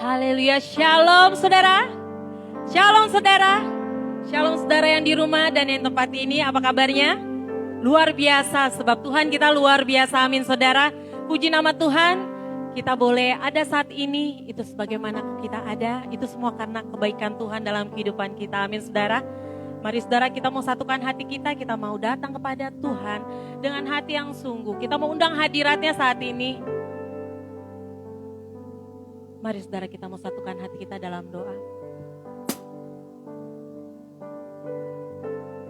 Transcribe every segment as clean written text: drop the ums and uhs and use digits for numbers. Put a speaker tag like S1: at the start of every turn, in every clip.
S1: Haleluya, shalom saudara. Shalom saudara. Shalom saudara yang di rumah dan yang tempat ini, apa kabarnya? Luar biasa, sebab Tuhan kita luar biasa, amin saudara. Puji nama Tuhan, kita boleh ada saat ini, itu sebagaimana kita ada, itu semua karena kebaikan Tuhan dalam kehidupan kita, amin saudara. Mari saudara, kita mau satukan hati kita mau datang kepada Tuhan dengan hati yang sungguh. Kita mau undang hadiratnya saat ini. Mari saudara, kita mau satukan hati kita dalam doa.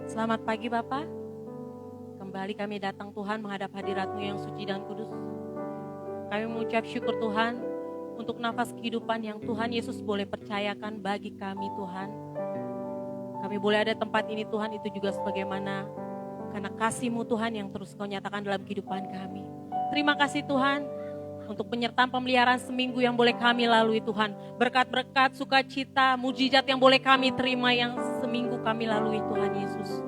S1: Selamat pagi Bapak. Kembali kami datang Tuhan menghadap hadirat-Mu yang suci dan kudus. Kami mengucap syukur Tuhan untuk nafas kehidupan yang Tuhan Yesus boleh percayakan bagi kami Tuhan. Kami boleh ada tempat ini Tuhan, itu juga sebagaimana karena kasih-Mu Tuhan yang terus Kau nyatakan dalam kehidupan kami. Terima kasih Tuhan untuk penyertaan pemeliharaan seminggu yang boleh kami lalui Tuhan. Berkat-berkat, sukacita, mujizat yang boleh kami terima yang seminggu kami lalui Tuhan Yesus.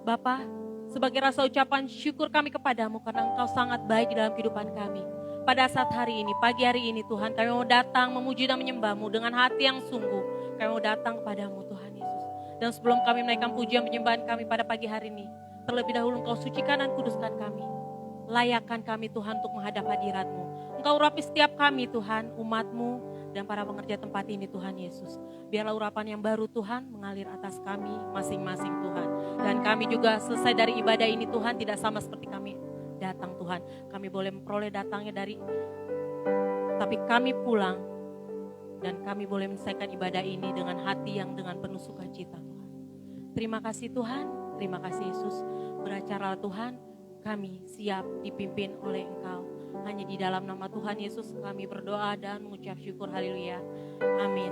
S1: Bapa, sebagai rasa ucapan syukur kami kepadamu karena Engkau sangat baik di dalam kehidupan kami. Pada saat hari ini, pagi hari ini Tuhan, kami mau datang memuji dan menyembah-Mu dengan hati yang sungguh. Kami mau datang kepadamu Tuhan Yesus. Dan sebelum kami menaikkan pujian penyembahan kami pada pagi hari ini, terlebih dahulu Engkau sucikan dan kuduskan kami. Layakkan kami Tuhan untuk menghadap hadirat-Mu. Engkau urapi setiap kami Tuhan, umat-Mu dan para pengerja tempat ini Tuhan Yesus. Biarlah urapan yang baru Tuhan mengalir atas kami masing-masing Tuhan. Dan kami juga selesai dari ibadah ini Tuhan tidak sama seperti kami datang Tuhan. Kami boleh memperoleh datangnya tapi kami pulang dan kami boleh menyelesaikan ibadah ini dengan hati yang dengan penuh sukacita Tuhan. Terima kasih Tuhan, terima kasih Yesus. Beracara Tuhan, kami siap dipimpin oleh Engkau. Hanya di dalam nama Tuhan Yesus kami berdoa dan mengucap syukur. Haleluya. Amin.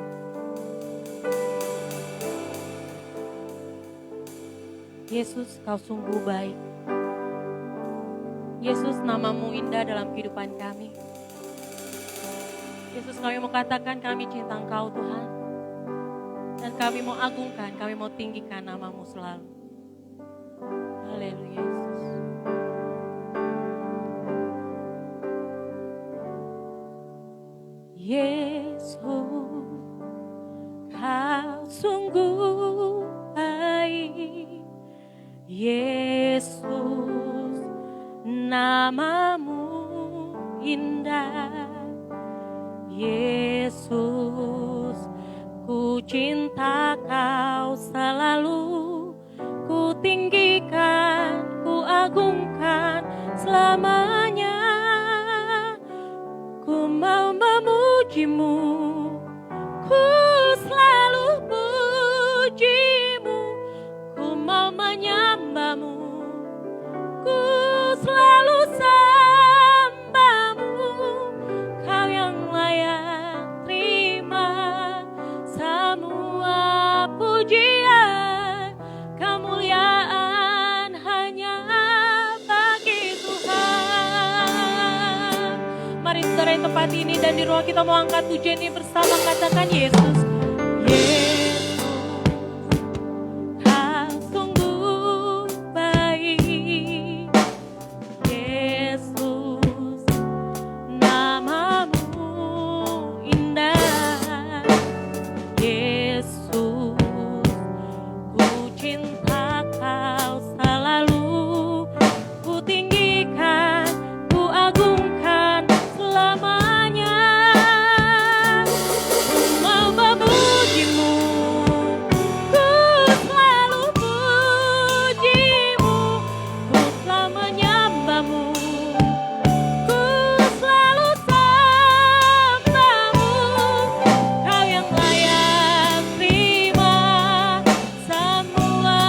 S1: Yesus, Kau sungguh baik. Yesus, nama-Mu indah dalam kehidupan kami. Yesus, kami mau katakan kami cinta Engkau Tuhan. Dan kami mau agungkan, kami mau tinggikan nama-Mu selalu. Haleluya Yesus. Yesus, Kau sungguh baik. Yesus, nama-Mu indah. Yesus, ku cinta Kau selalu. Ku tinggikan, ku agungkan selamanya. Ku mau memuji-Mu, ku selalu puji-Mu. Ku mau menyembah-Mu, ku selalu sembah-Mu. Kau yang layak terima semua pujian, kemuliaan hanya bagi Tuhan. Mari saudara yang tempat ini dan di ruang kita mau angkat pujian ini bersama, katakan Yesus. Yesus, Kau sungguh baik. Yesus, nama-Mu indah. Yesus, ku cinta Kau selalu. Ku tinggikan, ku agungkan selamanya. Ku mau memuji-Mu, ku selalu puji-Mu. Ku telah menyembah-Mu, ku selalu sembah-Mu. Kau yang layak terima semua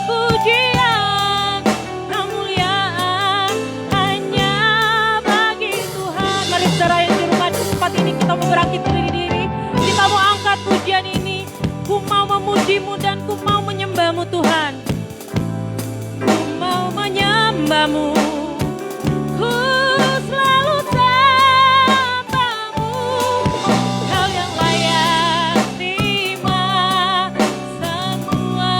S1: pujian, kemuliaan hanya bagi Tuhan. Mari saudara yang di rumah di tempat ini kita mau berakit diri. Kita mau angkat pujian ini. Ku mau memuji-Mu dan ku mau menyembah-Mu Tuhan. Ku mau menyembah-Mu, ku selalu sembah-Mu. Kau yang layak terima semua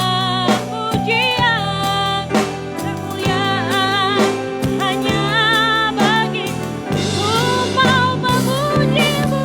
S1: pujian, kemuliaan hanya bagi. Ku mau memuji-Mu.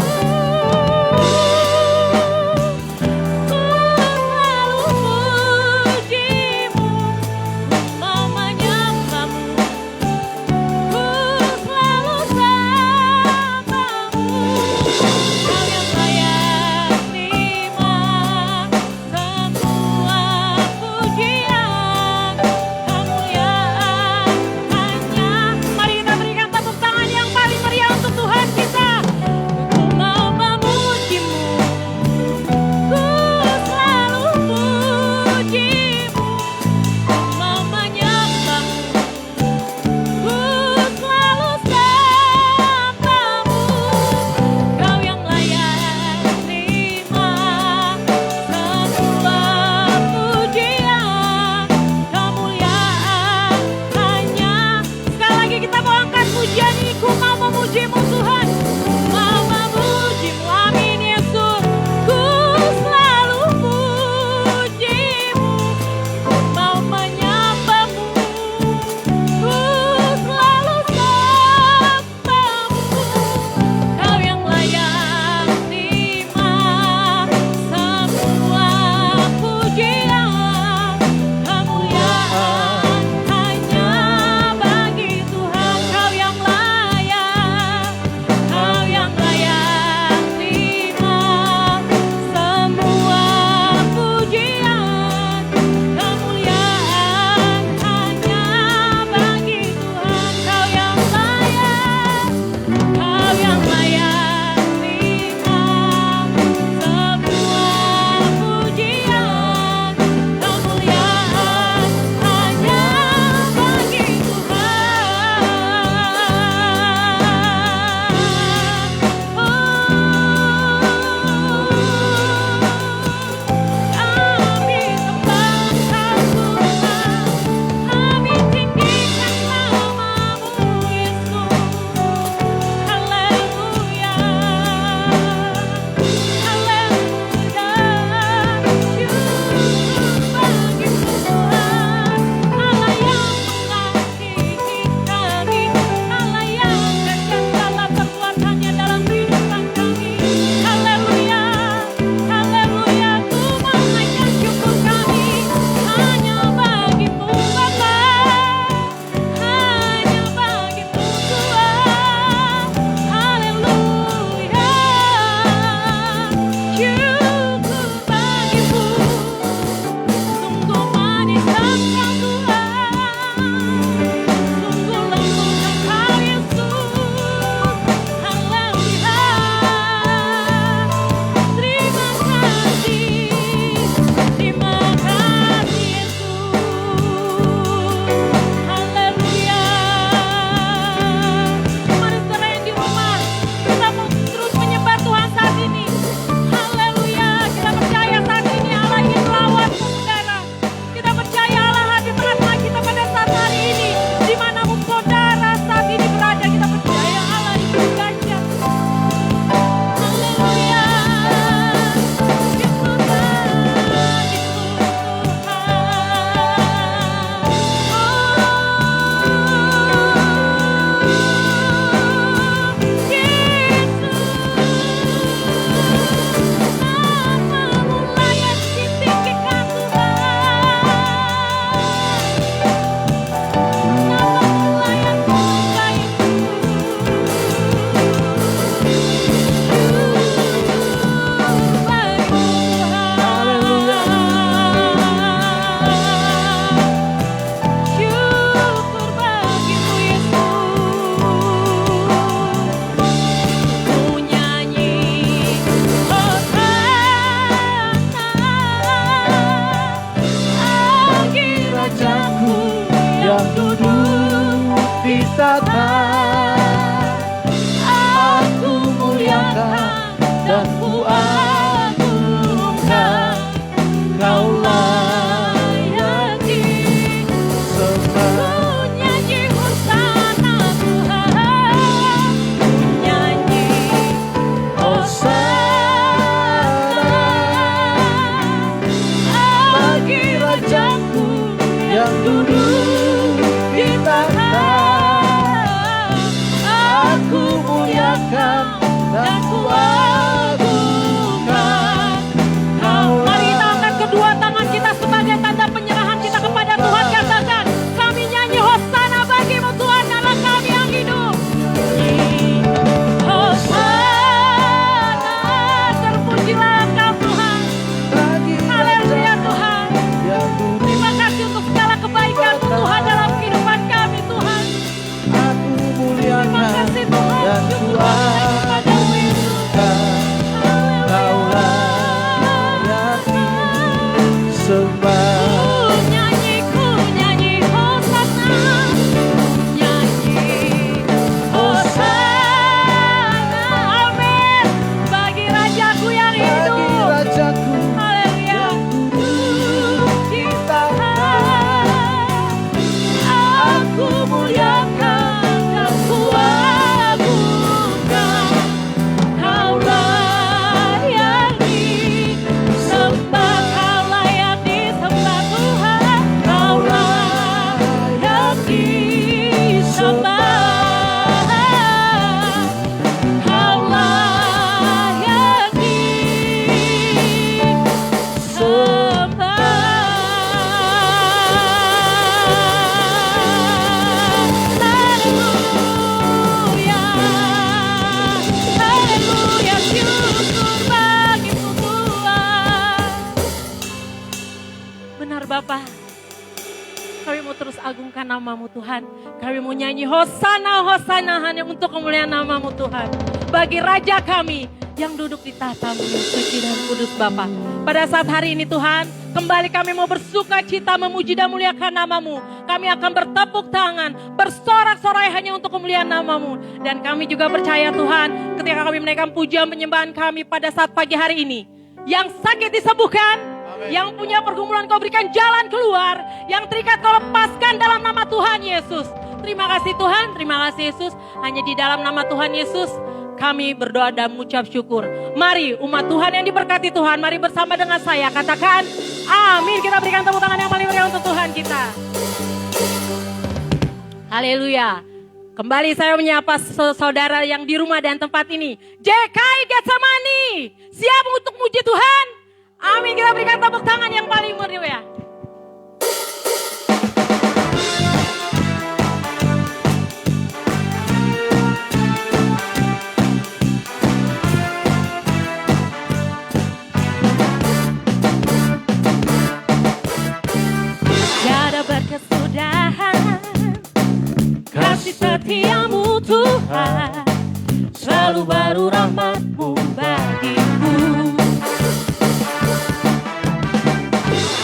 S2: ditata. Aku muliakan dan ku agungkan, Kau layani sembah.
S1: Ku nyanyi hosana Tuhan, ku nyanyi
S2: Hosana bagi Rajaku yang duduk di tahta. Aku muliakan dan ku agungkan, Kau
S1: Mari kita angkat kedua tangan kita sebagai tanda penyerahan kita kepada Tuhan. Katakan, kami nyanyi hosana bagimu Tuhan dalam kami yang hidup. Hosana, terpujilah Engkau Tuhan.
S2: bagi
S1: Haleluya Tuhan.
S2: yang duduk.
S1: Terima kasih untuk segala kebaikan-Mu Tuhan dalam kehidupan kami Tuhan.
S2: Aku
S1: Terima
S2: muliakan
S1: kasih Tuhan.
S2: dan ku
S1: Syukur kepadamu Yesus.
S2: agungkan, Kau layani sembah.
S1: Ku nyanyi hosana, nyanyi hosana, amin, bagi Rajaku yang
S2: Bagi
S1: hidup.
S2: Rajaku
S1: Haleluya.
S2: di tahta. Aku muliakan dan ku agungkan,
S1: Kau layani sembah, Kau layak disembah Tuhan, Kau layak disembah, Kau layak disembah. Haleluya, haleluya, syukur bagimu Tuhan. Benar Bapa, kami mau terus agungkan nama-Mu Tuhan. Kami mau nyanyi hosana, hosana hanya untuk kemuliaan nama-Mu Tuhan. Bagi Raja kami yang duduk di tahta-Mu yang suci dan kudus Bapa. Pada saat hari ini Tuhan, kembali kami mau bersuka cita memuji dan muliakan nama-Mu. Kami akan bertepuk tangan, bersorak-sorai hanya untuk kemuliaan nama-Mu. Dan kami juga percaya Tuhan, ketika kami menaikkan pujian penyembahan kami pada saat pagi hari ini, yang sakit disembuhkan, yang punya pergumulan Kau berikan jalan keluar, yang terikat Kau lepaskan dalam nama Tuhan Yesus. Terima kasih Tuhan, terima kasih Yesus. Hanya di dalam nama Tuhan Yesus kami berdoa dan mengucap syukur. Mari umat Tuhan yang diberkati Tuhan, mari bersama dengan saya katakan amin. Kita berikan tepuk tangan yang paling meriah untuk Tuhan kita. Haleluya. Kembali saya menyapa saudara yang di rumah dan tempat ini. JKI Getsemani, siap untuk muji Tuhan? Amin, kita berikan tepuk tangan yang paling meriah. Tiada berkesudahan kasih setiamu Tuhan, selalu baru rahmat-Mu bagiku.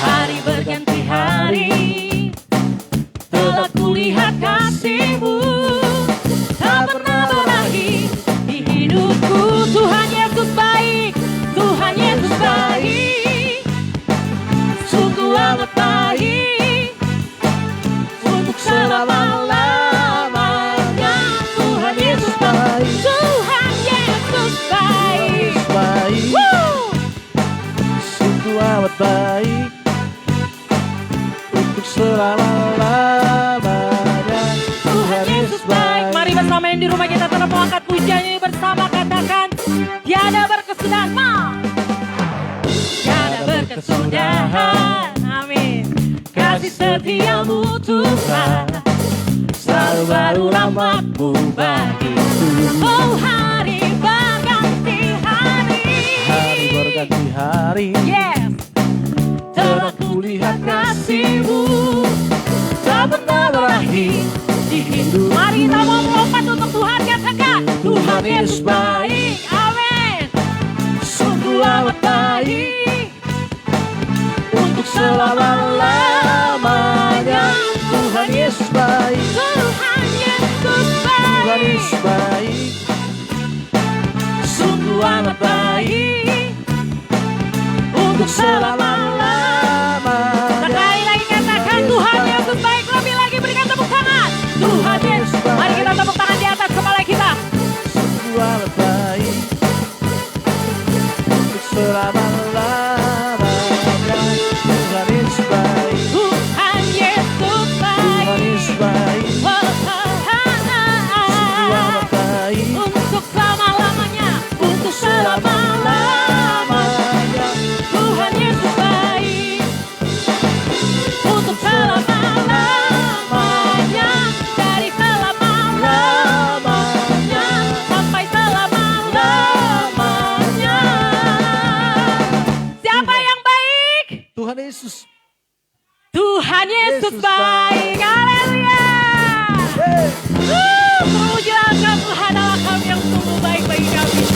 S1: Hari berganti hari, telah kulihat kasih-Mu, tak pernah berakhir di hidupku. Tuhan Yesus baik, Tuhan Yesus baik, sungguh amat baik, untuk selama-lamanya. Tuhan Yesus baik, Tuhan Yesus baik,
S2: baik,
S1: Woo!
S2: sungguh amat baik, untuk selama-lamanya.
S1: Tuhan Yesus baik. Mari bersama yang di rumah kita terus mengangkat pujiannya bersama, katakan tiada berkesudahan. Tiada berkesudahan, amin. Kasih setiamu Tuhan, selalu baru rahmat-Mu bagiku. Oh hari berganti hari,
S2: Hari berganti hari,
S1: yes,
S2: telah kulihat kasih-Mu, tak pernah berakhir di hidup.
S1: Mari kita mau melompat untuk Tuhan, katakan
S2: Tuhan Yesus baik,
S1: amin.
S2: sungguh amat baik, untuk selama-lamanya. Tuhan Yesus baik,
S1: Tuhan Yesus
S2: Yesus baik, sungguh amat baik, untuk selama-lamanya.
S1: Sekali lagi katakan Tuhan Yesus baik. Lebih lagi berikan tepuk tangan. Tuhan Yesus. Mari kita tepuk tangan di atas kepala kita.
S2: Sungguh amat baik, untuk selama-lamanya. Tuhan Yesus baik,
S1: Tuhan Yesus baik.
S2: Tuhan Yesus baik, sungguh amat baik,
S1: Untuk selama-lamanya. Untuk
S2: selama-lamanya.
S1: Tuhan Yesus baik. Untuk selama-lamanya. Dari selama-lamanya sampai selama-lamanya. Siapa yang baik?
S2: Tuhan Yesus.
S1: Tuhan Yesus
S2: Yesus
S1: baik. Haleluya. Terpujilah Engkau Tuhan Allah kami yang sungguh baik bagi kami.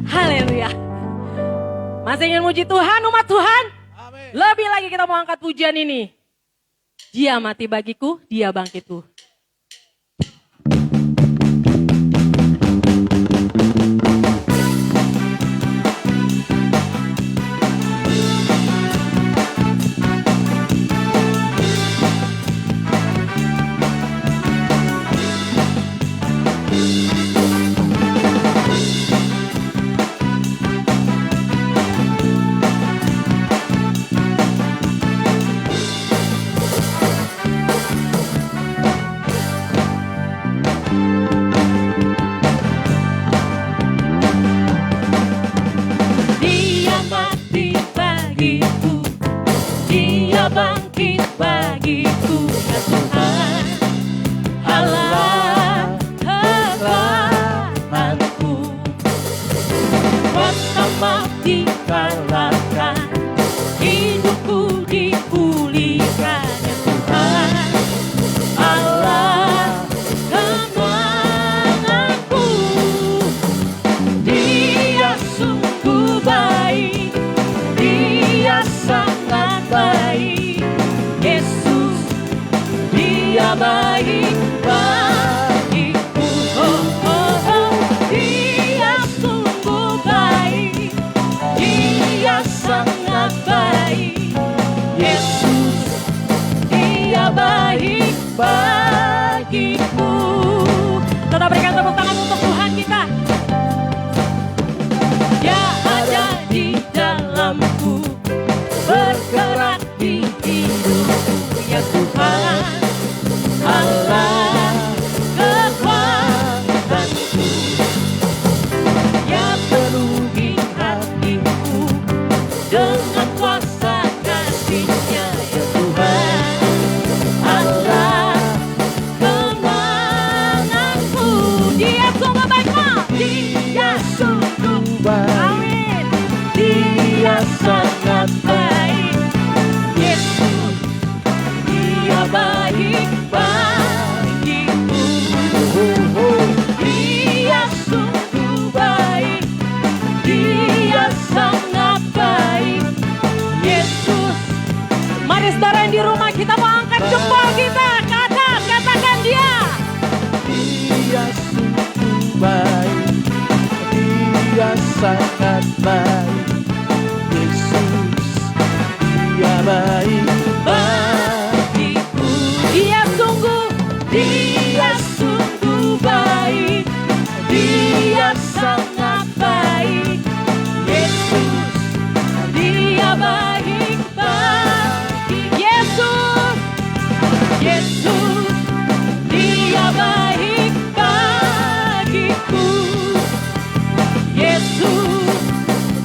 S1: Haleluya. Masih ingin muji Tuhan, umat Tuhan?
S2: Amin.
S1: Lebih lagi kita mau angkat pujian ini. Dia mati bagiku, dia bangkitku. Dia mati bagiku, dia bangkit bagiku, ya Tuhan Allah kekuatanku. Kuasa maut dikalahkan, hidupku dipulihkan, ya Tuhan Allah kemenanganku. Dia sungguh baik, dia sangat baik. Yesus, dia baik bagiku. Oh, oh, oh. Dia sungguh baik, dia sangat baik. Yesus, dia baik bagiku. Tetap berikan tepuk tangan untuk Tuhan kita. Dia ada di dalamku, bergerak di hidupku, ya Tuhan Allah kekuatanku. Dia penuhi hatiku dengan kuasa kasih-Nya, ya Tuhan Allah kemenanganku. Dia sungguh baik, dia sungguh
S2: Baik,
S1: amin. Dia sangat baik. Yesus, dia baik bagiku.
S2: oh, oh.
S1: Dia sungguh baik, dia sangat baik. Yesus, mari saudara yang di rumah kita mau angkat jempol kita. Katakan dia.
S2: Dia sungguh baik, dia sangat baik. Yesus, dia baik
S1: Bagiku, dia sungguh baik, dia sangat baik. Yesus, dia baik bagi Yesus, Yesus, dia baik bagiku. Yesus,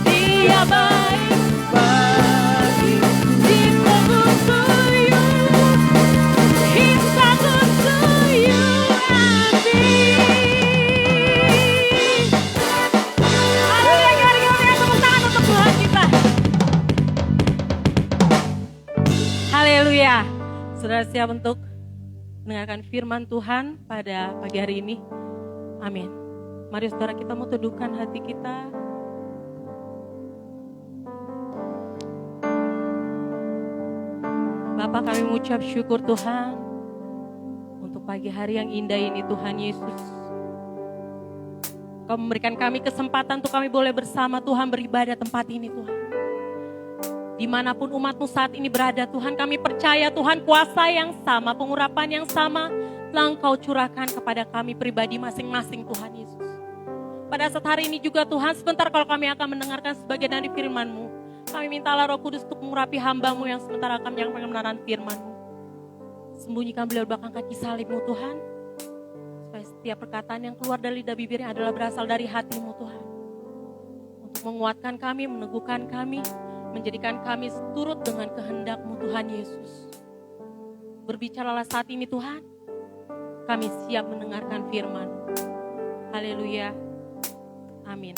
S1: dia baik
S2: bagiku.
S1: He's so good to you. He's so good to you and me. Haleluya, mari kita berikan tepuk tangan untuk Tuhan kita. Haleluya. Saudara siap untuk mendengarkan firman Tuhan pada pagi hari ini? Amin. Mari saudara kita mau teduhkan hati kita. Bapak, kami mengucap syukur Tuhan untuk pagi hari yang indah ini Tuhan Yesus. Kau memberikan kami kesempatan untuk kami boleh bersama Tuhan beribadah tempat ini Tuhan. Dimanapun umat-Mu saat ini berada Tuhan, kami percaya Tuhan kuasa yang sama, pengurapan yang sama telah Engkau curahkan kepada kami pribadi masing-masing Tuhan Yesus. Pada saat hari ini juga Tuhan, sebentar kalau kami akan mendengarkan sebagian dari firman-Mu, kami mintalah Roh Kudus untuk mengurapi hamba-Mu yang sementara kami yang mengenalkan firman-Mu. Sembunyikan beliau belakang kaki salib-Mu Tuhan, supaya setiap perkataan yang keluar dari lidah bibirnya adalah berasal dari hati-Mu Tuhan. Untuk menguatkan kami, meneguhkan kami, menjadikan kami seturut dengan kehendak-Mu Tuhan Yesus. Berbicaralah saat ini Tuhan, kami siap mendengarkan firman-Mu. Haleluya. Amin.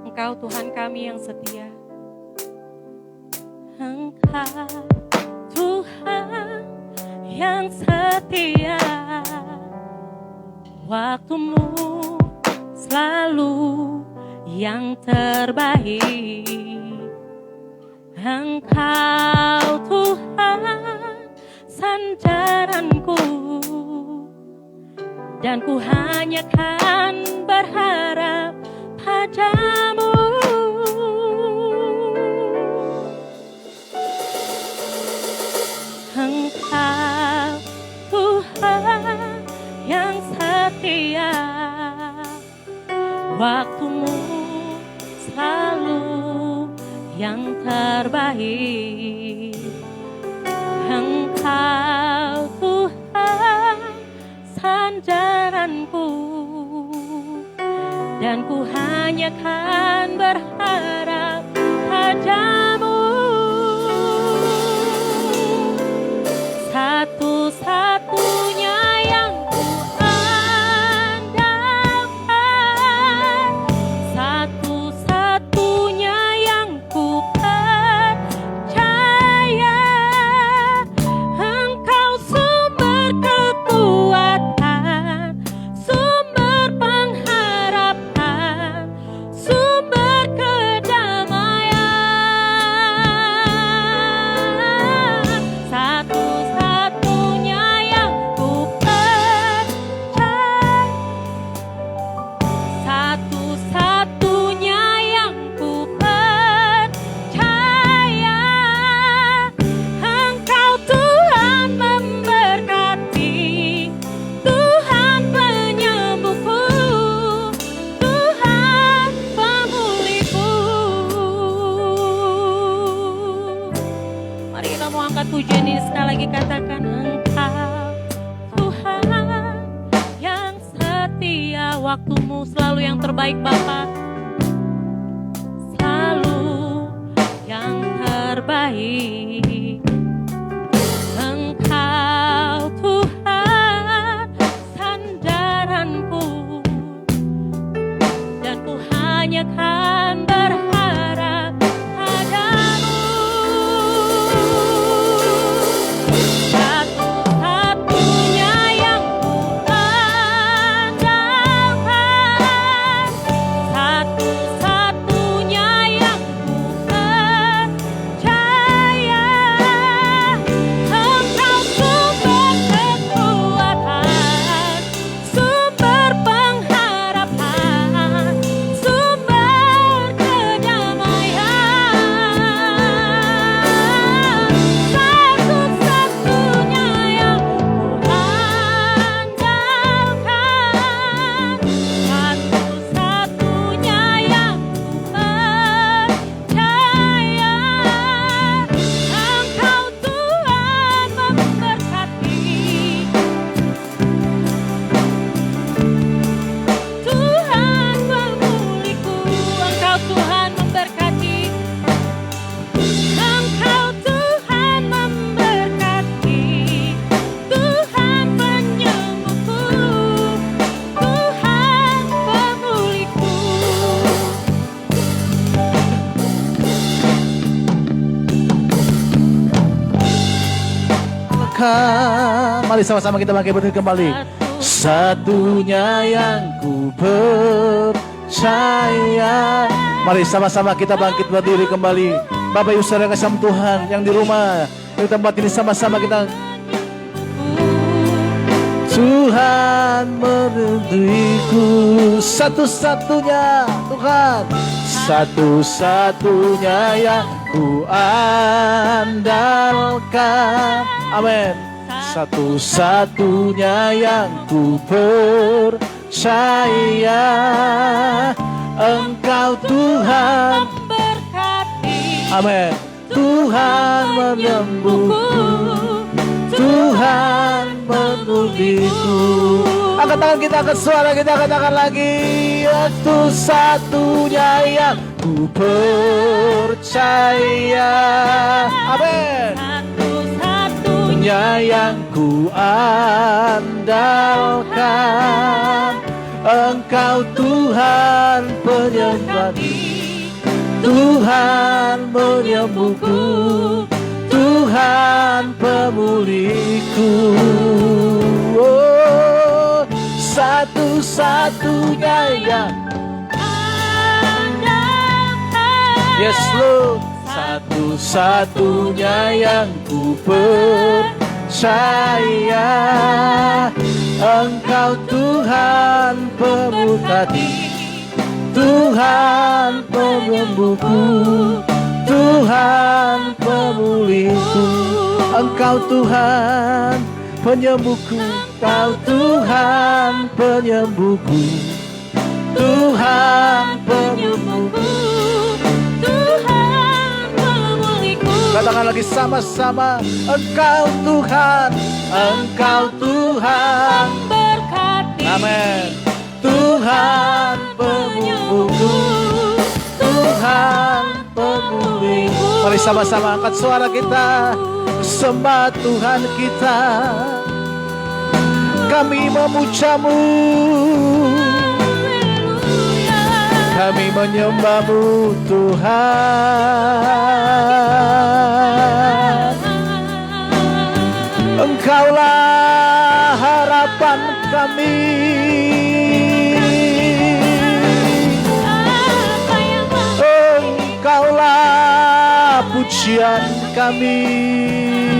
S1: Engkau Tuhan kami yang setia. Engkau Tuhan yang setia. Waktu-Mu selalu yang terbaik. Engkau Tuhan sandaranku, dan ku hanya kan berharap padamu. Engkau Tuhan yang setia. Waktu-Mu selalu yang terbaik. Engkau Tuhan sandaranku, dan ku hanya kan berharap padamu. Satu-satunya yang ku andalkan, satu-satunya yang ku percaya. Engkau sumber kekuatan, sumber pengharapan, sumber kedamaian. Satu-satunya yang ku percaya, satu-satunya yang ku percaya. Engkau Tuhan memberkati, Tuhan penyembuhku, Tuhan pemulihku. Mari kita mau angkat pujian ini sekali lagi, katakan Engkau Tuhan yang setia. Waktu-Mu selalu yang terbaik Bapa, selalu yang terbaik. Engkau Tuhan sandaranku, dan ku hanya kan berharap padamu. Satu-satunya yang ku andalkan, satu-satunya yang ku percaya. Engkau sumber kekuatan, sumber pengharapan, sumber kedamaian. Satu-satunya yang ku andalkan, satu-satunya yang ku percaya. Engkau Tuhan memberkati, Tuhan pemulihku. Engkau Tuhan memberkati, Engkau Tuhan memberkati, Tuhan penyembuhku, Tuhan pemulihku.
S2: Mari sama-sama kita bangkit berdiri kembali. Satunya yang ku percaya. Mari sama-sama kita bangkit berdiri kembali. Bapak Ibu Saudara kasih Tuhan yang di rumah, di tempat ini sama-sama kita. Tuhan menuntutku, satu-satunya Tuhan, satu-satunya yang ku andalkan. Amin. Satu-satunya yang ku percaya, Engkau Tuhan
S1: Berkati
S2: amin. Tuhan menyembuhku, Tuhan menuliku. Angkat tangan kita, angkat suara kita, katakan lagi. Satu-satunya yang ku percaya, amin. Satu-satunya yang ku andalkan, Engkau Tuhan penyembuhanku, Tuhan menyembuhku, Tuhan pemulihku. Oh, satu-satunya yang yes Lord, satu-satunya yang ku percaya, Engkau Tuhan pemutati, Tuhan penyembuhku, Tuhan pemulihku. Engkau Tuhan penyembuhku, Engkau Tuhan penyembuhku, Tuhan penyembuhku,
S1: Tuhan pemulihku.
S2: Katakan lagi sama-sama. Engkau Tuhan, Engkau Tuhan
S1: Berkati
S2: amin. Tuhan pemulihku, Tuhan pemulihku. Mari sama-sama angkat suara kita, sembah Tuhan kita. Kami memujamu, kami menyembahmu Tuhan. Engkaulah harapan kami, Engkaulah pujian kami.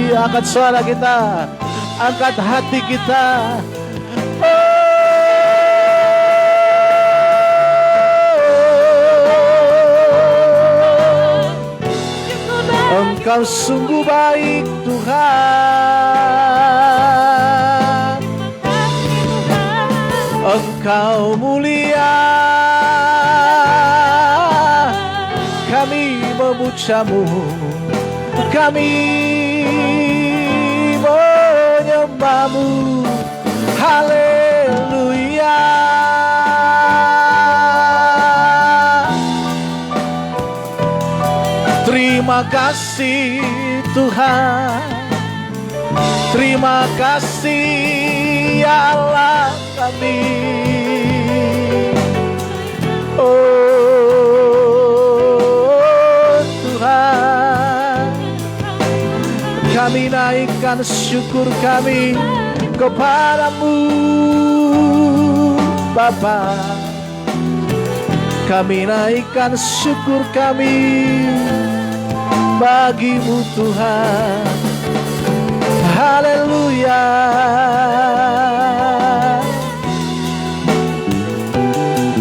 S2: Angkat suara kita, angkat hati kita. Engkau sungguh baik Tuhan, Engkau mulia, kami memujamu, kami menyembahmu. Haleluya. Terima kasih Tuhan, terima kasih Allah kami. Oh Tuhan, kami naikkan syukur kami kepadamu Bapa. Kami naikkan syukur kami bagimu Tuhan. Haleluya.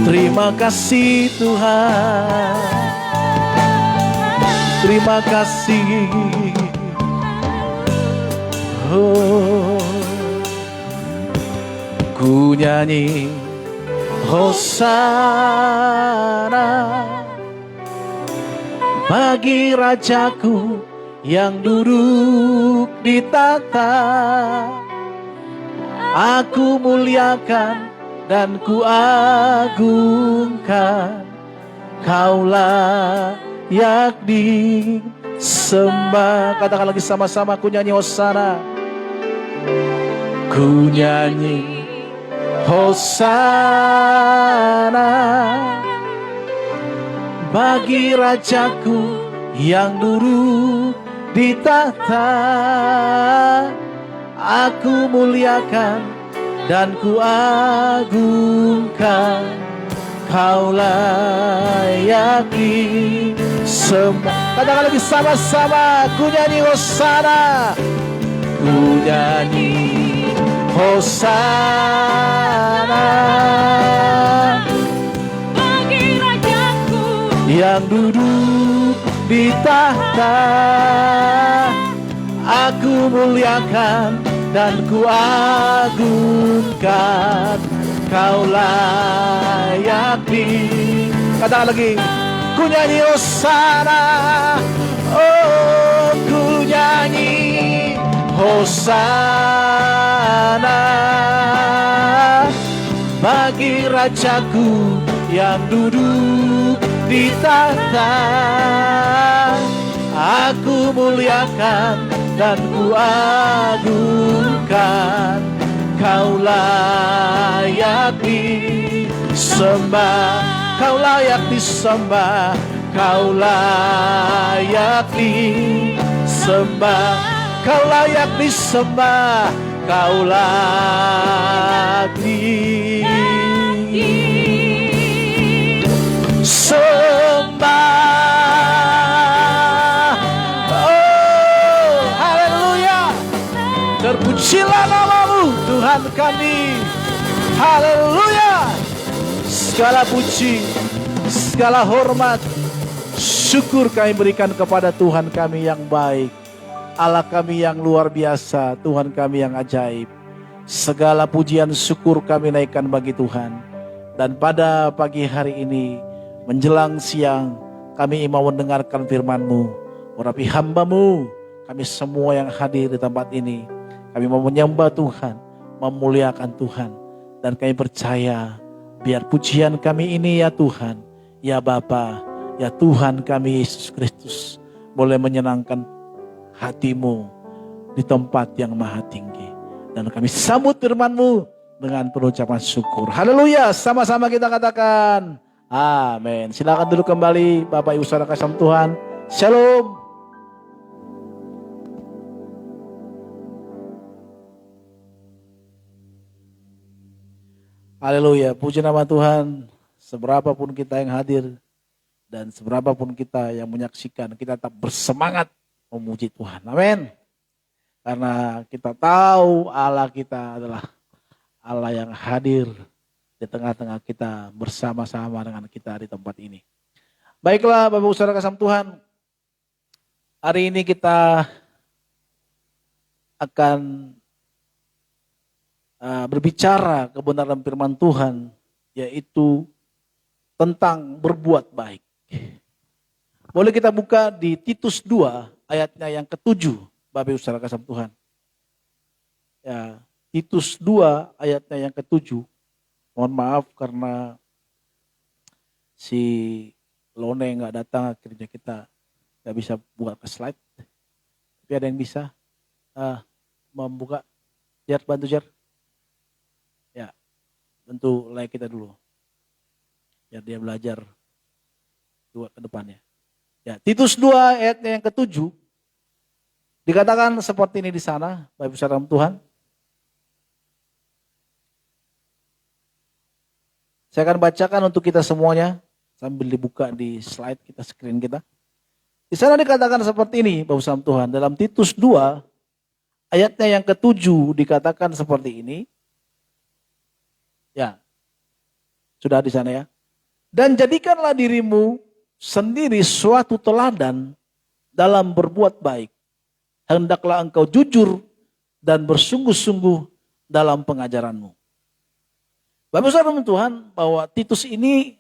S2: Terima kasih Tuhan, terima kasih. Oh, ku nyanyi Hosana bagi Rajaku yang duduk di tahta. Aku muliakan dan ku agungkan, Kaulah yang disembah. Katakan lagi sama-sama, ku nyanyi Hosana. Ku nyanyi Hosana bagi Rajaku yang duduk di tahta. Aku muliakan dan ku agungkan, Kaulah yang disembah. semua. Katakan lagi sama-sama, ku nyanyi hosana. Ku nyanyi hosana
S1: Bagi Rajaku
S2: yang duduk di tahta. Aku muliakan dan ku agungkan, kau layak di. Katakan lagi, ku nyanyi hosana. Oh, ku nyanyi hosana bagi Rajaku yang duduk di tahta. Aku muliakan dan ku agungkan, kau layak disembah, kau layak disembah, kau layak disembah, kau layak disembah, kau layak disembah. Oh, haleluya. Terpujilah namamu Tuhan kami. Haleluya. Segala puji, segala hormat, syukur kami berikan kepada Tuhan kami yang baik, Allah kami yang luar biasa, Tuhan kami yang ajaib. Segala pujian syukur kami naikkan bagi Tuhan. Dan pada pagi hari ini, menjelang siang, kami mau mendengarkan firman-Mu. Urapi hamba-Mu, kami semua yang hadir di tempat ini, kami mau menyembah Tuhan, memuliakan Tuhan. Dan kami percaya, biar pujian kami ini ya Tuhan, ya Bapa, ya Tuhan kami Yesus Kristus, boleh menyenangkan hati-Mu di tempat yang maha tinggi. Dan kami sambut firman-Mu dengan penucapan syukur. Haleluya, sama-sama kita katakan amin. Silakan duduk kembali Bapak Ibu Saudara kasih Tuhan. Shalom. Haleluya, puji nama Tuhan. Seberapapun kita yang hadir dan seberapapun kita yang menyaksikan, kita tetap bersemangat memuji Tuhan. Amin. Karena kita tahu Allah kita adalah Allah yang hadir di tengah-tengah kita, bersama-sama dengan kita di tempat ini. Baiklah Bapak Ibu Saudara kasih Tuhan, hari ini kita akan berbicara kebenaran firman Tuhan, yaitu tentang berbuat baik. Boleh kita buka di Titus 2 ayatnya yang ke-7, Bapak Ibu Saudara kasih Tuhan. Ya, Titus 2 ayatnya yang ke-7. Mohon maaf karena si Lone nggak datang, akhirnya kita nggak bisa buka ke slide. Tapi ada yang bisa membuka. Jar, bantu Jar. Ya, tentu like kita dulu. Biar dia belajar dua ke depannya. Ya, Titus 2 ayatnya yang ke-7. Dikatakan seperti ini di sana, Bapak Ibu Saudara Tuhan. Saya akan bacakan untuk kita semuanya sambil dibuka di slide kita, screen kita. Di sana dikatakan seperti ini, Bapak Ibu Saudara Tuhan. Dalam Titus 2 ayatnya yang ke-7 dikatakan seperti ini. Ya, sudah di sana ya. Dan jadikanlah dirimu sendiri suatu teladan dalam berbuat baik. Hendaklah engkau jujur dan bersungguh-sungguh dalam pengajaranmu. Bapak Saudara Tuhan, bahwa Titus ini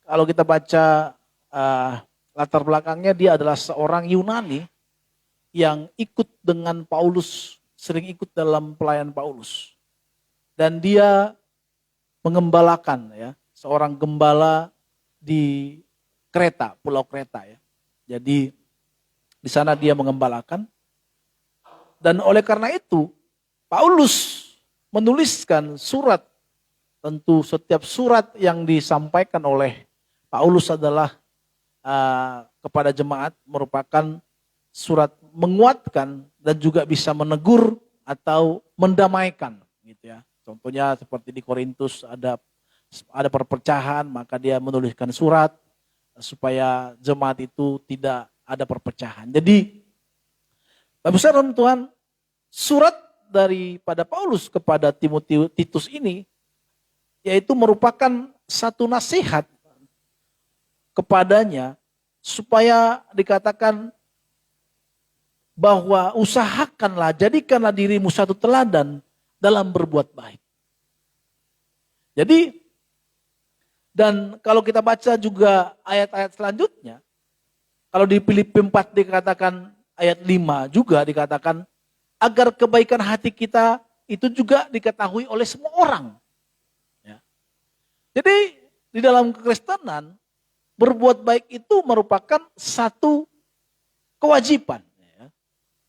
S2: kalau kita baca latar belakangnya, dia adalah seorang Yunani yang ikut dengan Paulus, sering ikut dalam pelayan Paulus. Dan dia mengembalakan, ya, seorang gembala di Kreta, Pulau Kreta ya. Jadi di sana dia mengembalakan. Dan oleh karena itu Paulus menuliskan surat. Tentu setiap surat yang disampaikan oleh Paulus adalah kepada jemaat merupakan surat menguatkan dan juga bisa menegur atau mendamaikan, gitu ya. Contohnya seperti di Korintus ada perpecahan, maka dia menuliskan surat. supaya jemaat itu tidak ada perpecahan. Jadi, Bapak saudara Tuhan, surat daripada Paulus kepada Titus ini, yaitu merupakan satu nasihat kepadanya, supaya dikatakan bahwa usahakanlah, jadikanlah dirimu satu teladan dalam berbuat baik. Jadi, dan kalau kita baca juga ayat-ayat selanjutnya, kalau di Filipi 4 dikatakan ayat 5 juga dikatakan, agar kebaikan hati kita itu juga diketahui oleh semua orang. Ya. Jadi di dalam kekristenan, berbuat baik itu merupakan satu kewajiban. Ya.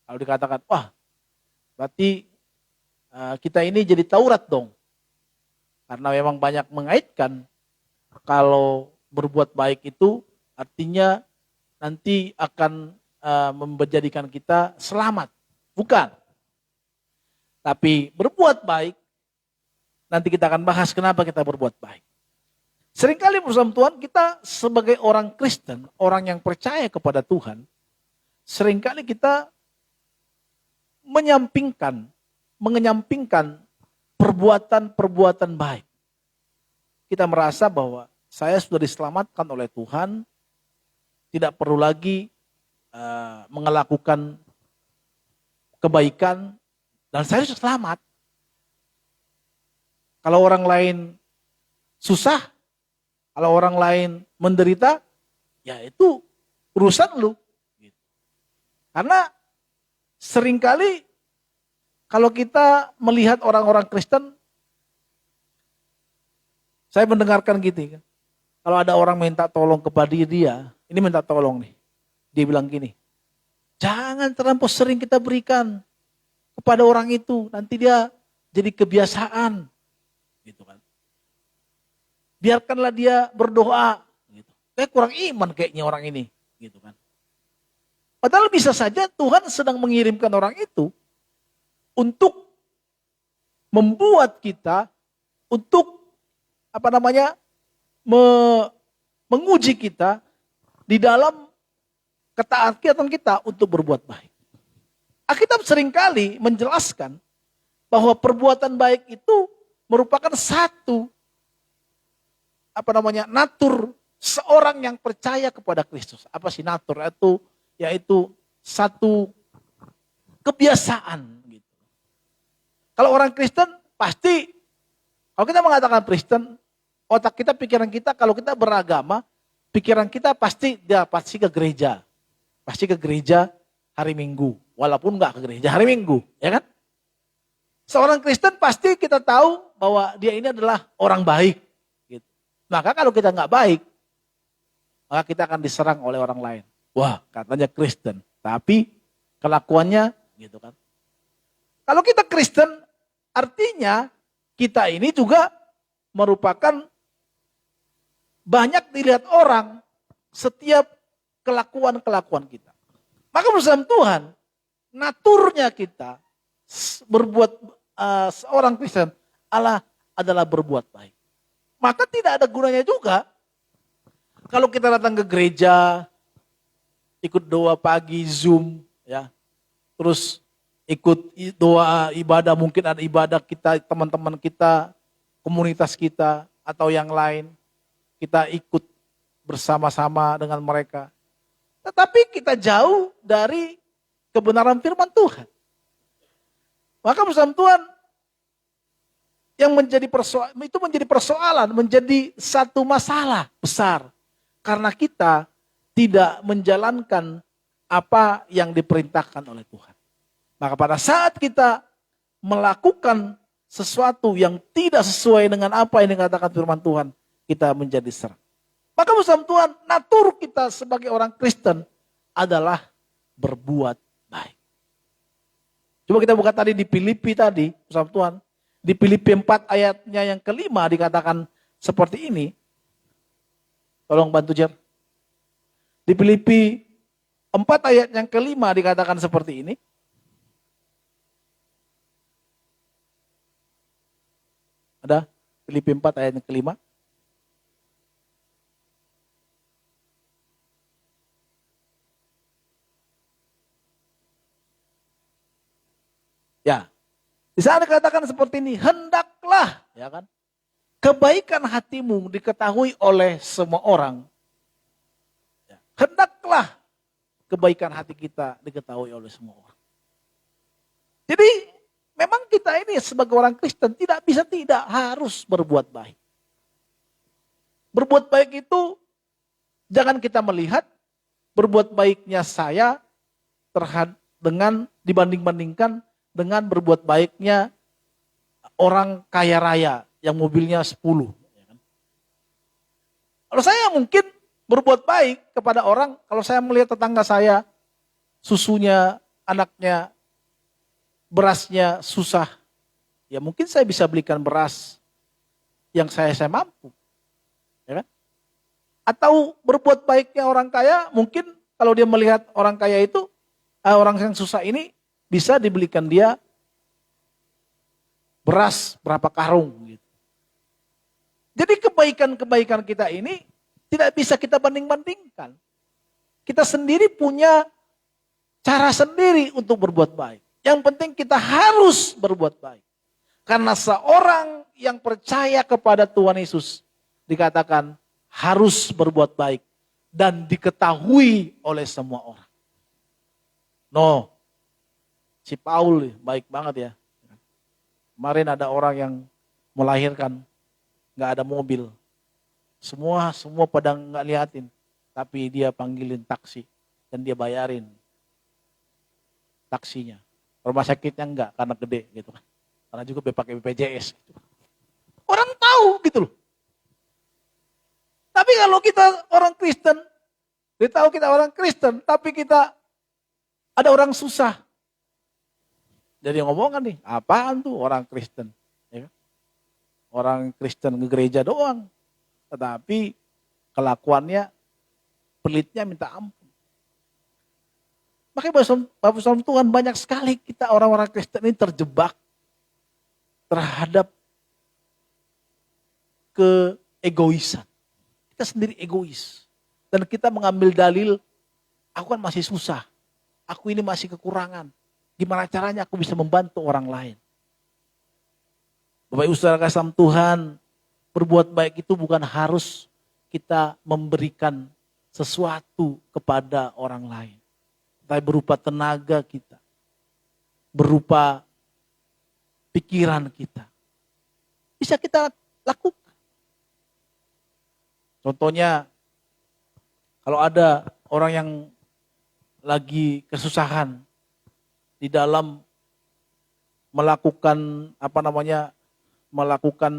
S2: Kalau dikatakan, wah berarti kita ini jadi Taurat dong. Karena memang banyak mengaitkan kalau berbuat baik itu artinya nanti akan menjadikan kita selamat. Bukan. Tapi berbuat baik, nanti kita akan bahas kenapa kita berbuat baik. Seringkali bersama Tuhan kita sebagai orang Kristen, orang yang percaya kepada Tuhan, seringkali kita menyampingkan perbuatan-perbuatan baik. Kita merasa bahwa saya sudah diselamatkan oleh Tuhan, tidak perlu lagi melakukan kebaikan, dan saya sudah selamat. Kalau orang lain susah, kalau orang lain menderita, ya itu urusan lu. Karena seringkali kalau kita melihat orang-orang Kristen, saya mendengarkan gitu kan. Kalau ada orang minta tolong kepada dia, ini minta tolong nih. Dia bilang gini, jangan terlampau sering kita berikan kepada orang itu, nanti dia jadi kebiasaan, gitu kan. Biarkanlah dia berdoa, gitu. Kayak kurang iman kayaknya orang ini, gitu kan. Padahal bisa saja Tuhan sedang mengirimkan orang itu untuk membuat kita, untuk menguji kita di dalam ketaatan kita untuk berbuat baik. Alkitab seringkali menjelaskan bahwa perbuatan baik itu merupakan satu natur seorang yang percaya kepada Kristus. Apa sih natur? Yaitu satu kebiasaan gitu. Kalau orang Kristen pasti, kalau kita mengatakan Kristen, otak kita, pikiran kita, kalau kita beragama, pikiran kita pasti ke gereja. Pasti ke gereja hari Minggu. Walaupun nggak ke gereja hari Minggu, ya kan? Seorang Kristen pasti kita tahu bahwa dia ini adalah orang baik. Gitu. Maka kalau kita nggak baik, maka kita akan diserang oleh orang lain. Wah, katanya Kristen, tapi kelakuannya gitu kan. Kalau kita Kristen, artinya kita ini juga merupakan banyak dilihat orang setiap kelakuan-kelakuan kita. Maka bersama Tuhan, naturnya kita berbuat seorang Kristen adalah berbuat baik. Maka tidak ada gunanya juga kalau kita datang ke gereja, ikut doa pagi Zoom, ya, terus ikut doa ibadah, mungkin ada ibadah kita, teman-teman kita, komunitas kita atau yang lain, kita ikut bersama-sama dengan mereka. Tetapi kita jauh dari kebenaran firman Tuhan. Maka bersama Tuhan yang menjadi persoalan, menjadi satu masalah besar. Karena kita tidak menjalankan apa yang diperintahkan oleh Tuhan. Maka pada saat kita melakukan sesuatu yang tidak sesuai dengan apa yang dikatakan firman Tuhan, kita menjadi serang. Maka bersama Tuhan, natur kita sebagai orang Kristen adalah berbuat baik. Coba kita buka tadi di Filipi tadi, bersama Tuhan. Di Filipi 4 ayatnya yang kelima dikatakan seperti ini. Tolong bantu Jer. Di Filipi 4 ayat yang kelima dikatakan seperti ini. Ada? Filipi 4 ayat yang kelima. Di sana dikatakan seperti ini, hendaklah, ya kan, kebaikan hatimu diketahui oleh semua orang. Ya, hendaklah kebaikan hati kita diketahui oleh semua orang. Jadi memang kita ini sebagai orang Kristen tidak bisa tidak harus berbuat baik. Berbuat baik itu jangan kita melihat berbuat baiknya saya dengan dibanding-bandingkan dengan berbuat baiknya orang kaya raya yang mobilnya 10. Kalau saya mungkin berbuat baik kepada orang, kalau saya melihat tetangga saya, susunya, anaknya, berasnya susah, ya mungkin saya bisa belikan beras yang saya mampu. Ya kan? Atau berbuat baiknya orang kaya, mungkin kalau dia melihat orang kaya itu, orang yang susah ini, bisa dibelikan dia beras berapa karung gitu. Jadi kebaikan-kebaikan kita ini tidak bisa kita banding-bandingkan. Kita sendiri punya cara sendiri untuk berbuat baik. Yang penting kita harus berbuat baik. Karena seorang yang percaya kepada Tuhan Yesus dikatakan harus berbuat baik dan diketahui oleh semua orang. No. Si Paul baik banget ya. Kemarin ada orang yang melahirkan, nggak ada mobil. Semua pada nggak liatin. Tapi dia panggilin taksi dan dia bayarin taksinya. Rumah sakitnya enggak karena gede gitu kan. Karena juga pakai BPJS. Gitu. Orang tahu gitu loh. Tapi kalau kita orang Kristen, dia tahu kita orang Kristen, tapi kita ada orang susah. Jadi ngomongan nih, apaan tuh orang Kristen? Ya, orang Kristen ke gereja doang. Tetapi kelakuannya pelitnya minta ampun. Makanya Bapak Saudara Tuhan banyak sekali kita orang-orang Kristen ini terjebak terhadap keegoisan. Kita sendiri egois. Dan kita mengambil dalil, aku kan masih susah. Aku ini masih kekurangan. Gimana caranya aku bisa membantu orang lain? Bapak Ibu Saudara kasih Tuhan, berbuat baik itu bukan harus kita memberikan sesuatu kepada orang lain. Tapi berupa tenaga kita. Berupa pikiran kita. Bisa kita lakukan. Contohnya, kalau ada orang yang lagi kesusahan di dalam melakukan melakukan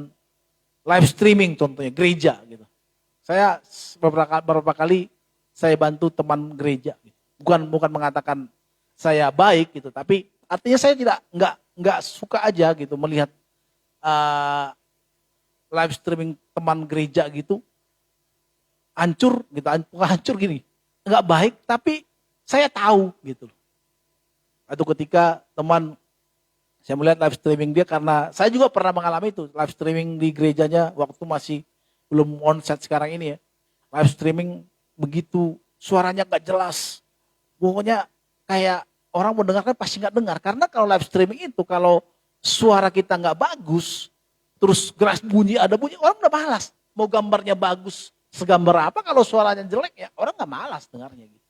S2: live streaming contohnya gereja gitu. Saya beberapa kali saya bantu teman gereja. Bukan mengatakan saya baik gitu, tapi artinya saya nggak suka aja gitu melihat live streaming teman gereja gitu hancur gitu, hancur gini, nggak baik, tapi saya tahu gitu. Atau ketika teman saya melihat live streaming dia, karena saya juga pernah mengalami itu live streaming di gerejanya waktu masih belum onset sekarang ini ya. Live streaming begitu suaranya nggak jelas, pokoknya kayak orang mau dengarkan pasti nggak dengar, karena kalau live streaming itu kalau suara kita nggak bagus, terus geras bunyi ada bunyi, orang udah malas. Mau gambarnya bagus segambar apa, kalau suaranya jelek ya orang nggak malas dengarnya gitu.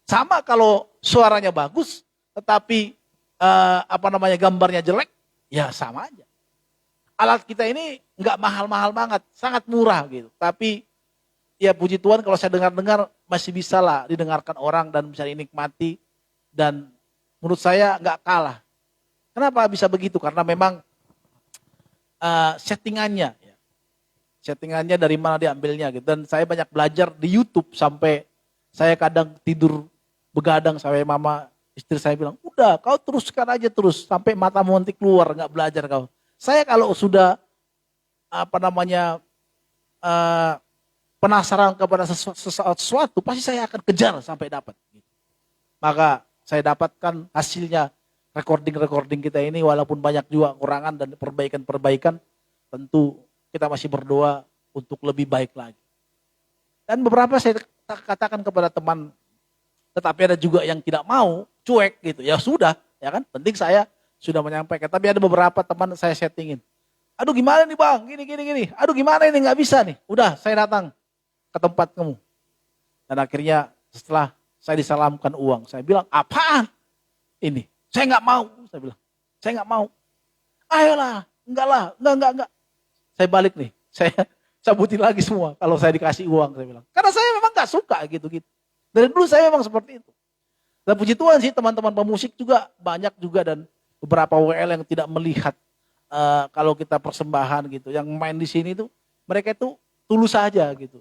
S2: Sama kalau suaranya bagus, tetapi gambarnya jelek, ya sama aja. Alat kita ini nggak mahal-mahal banget, sangat murah gitu. Tapi ya puji Tuhan kalau saya dengar-dengar masih bisa lah didengarkan orang dan bisa dinikmati. Dan menurut saya nggak kalah. Kenapa bisa begitu? Karena memang settingannya. Ya. Settingannya dari mana diambilnya gitu. Dan saya banyak belajar di YouTube sampai saya kadang tidur begadang sampai mama istri saya bilang, udah kau teruskan aja terus sampai mata monti keluar, nggak belajar kau. Saya kalau sudah penasaran kepada sesuatu, pasti saya akan kejar sampai dapat. Maka saya dapatkan hasilnya recording kita ini, walaupun banyak juga kurangan dan perbaikan-perbaikan, tentu kita masih berdoa untuk lebih baik lagi. Dan beberapa saya katakan kepada teman, tetapi ada juga yang tidak mau, cuek gitu. Ya sudah, ya kan? Penting saya sudah menyampaikan. Tapi ada beberapa teman saya settingin. Aduh gimana nih bang, gini. Aduh gimana ini nggak bisa nih. Udah saya datang ke tempat kamu. Dan akhirnya setelah saya disalamkan uang, saya bilang apaan ini? Saya nggak mau, saya bilang. Saya nggak mau. Ayolah, enggak. Saya balik nih, saya cabutin lagi semua kalau saya dikasih uang, saya bilang. Karena saya memang nggak suka gitu-gitu. Dari dulu saya memang seperti itu. Dan puji Tuhan sih teman-teman pemusik juga banyak juga dan beberapa WL yang tidak melihat kalau kita persembahan gitu. Yang main di sini tuh mereka itu tulus saja gitu.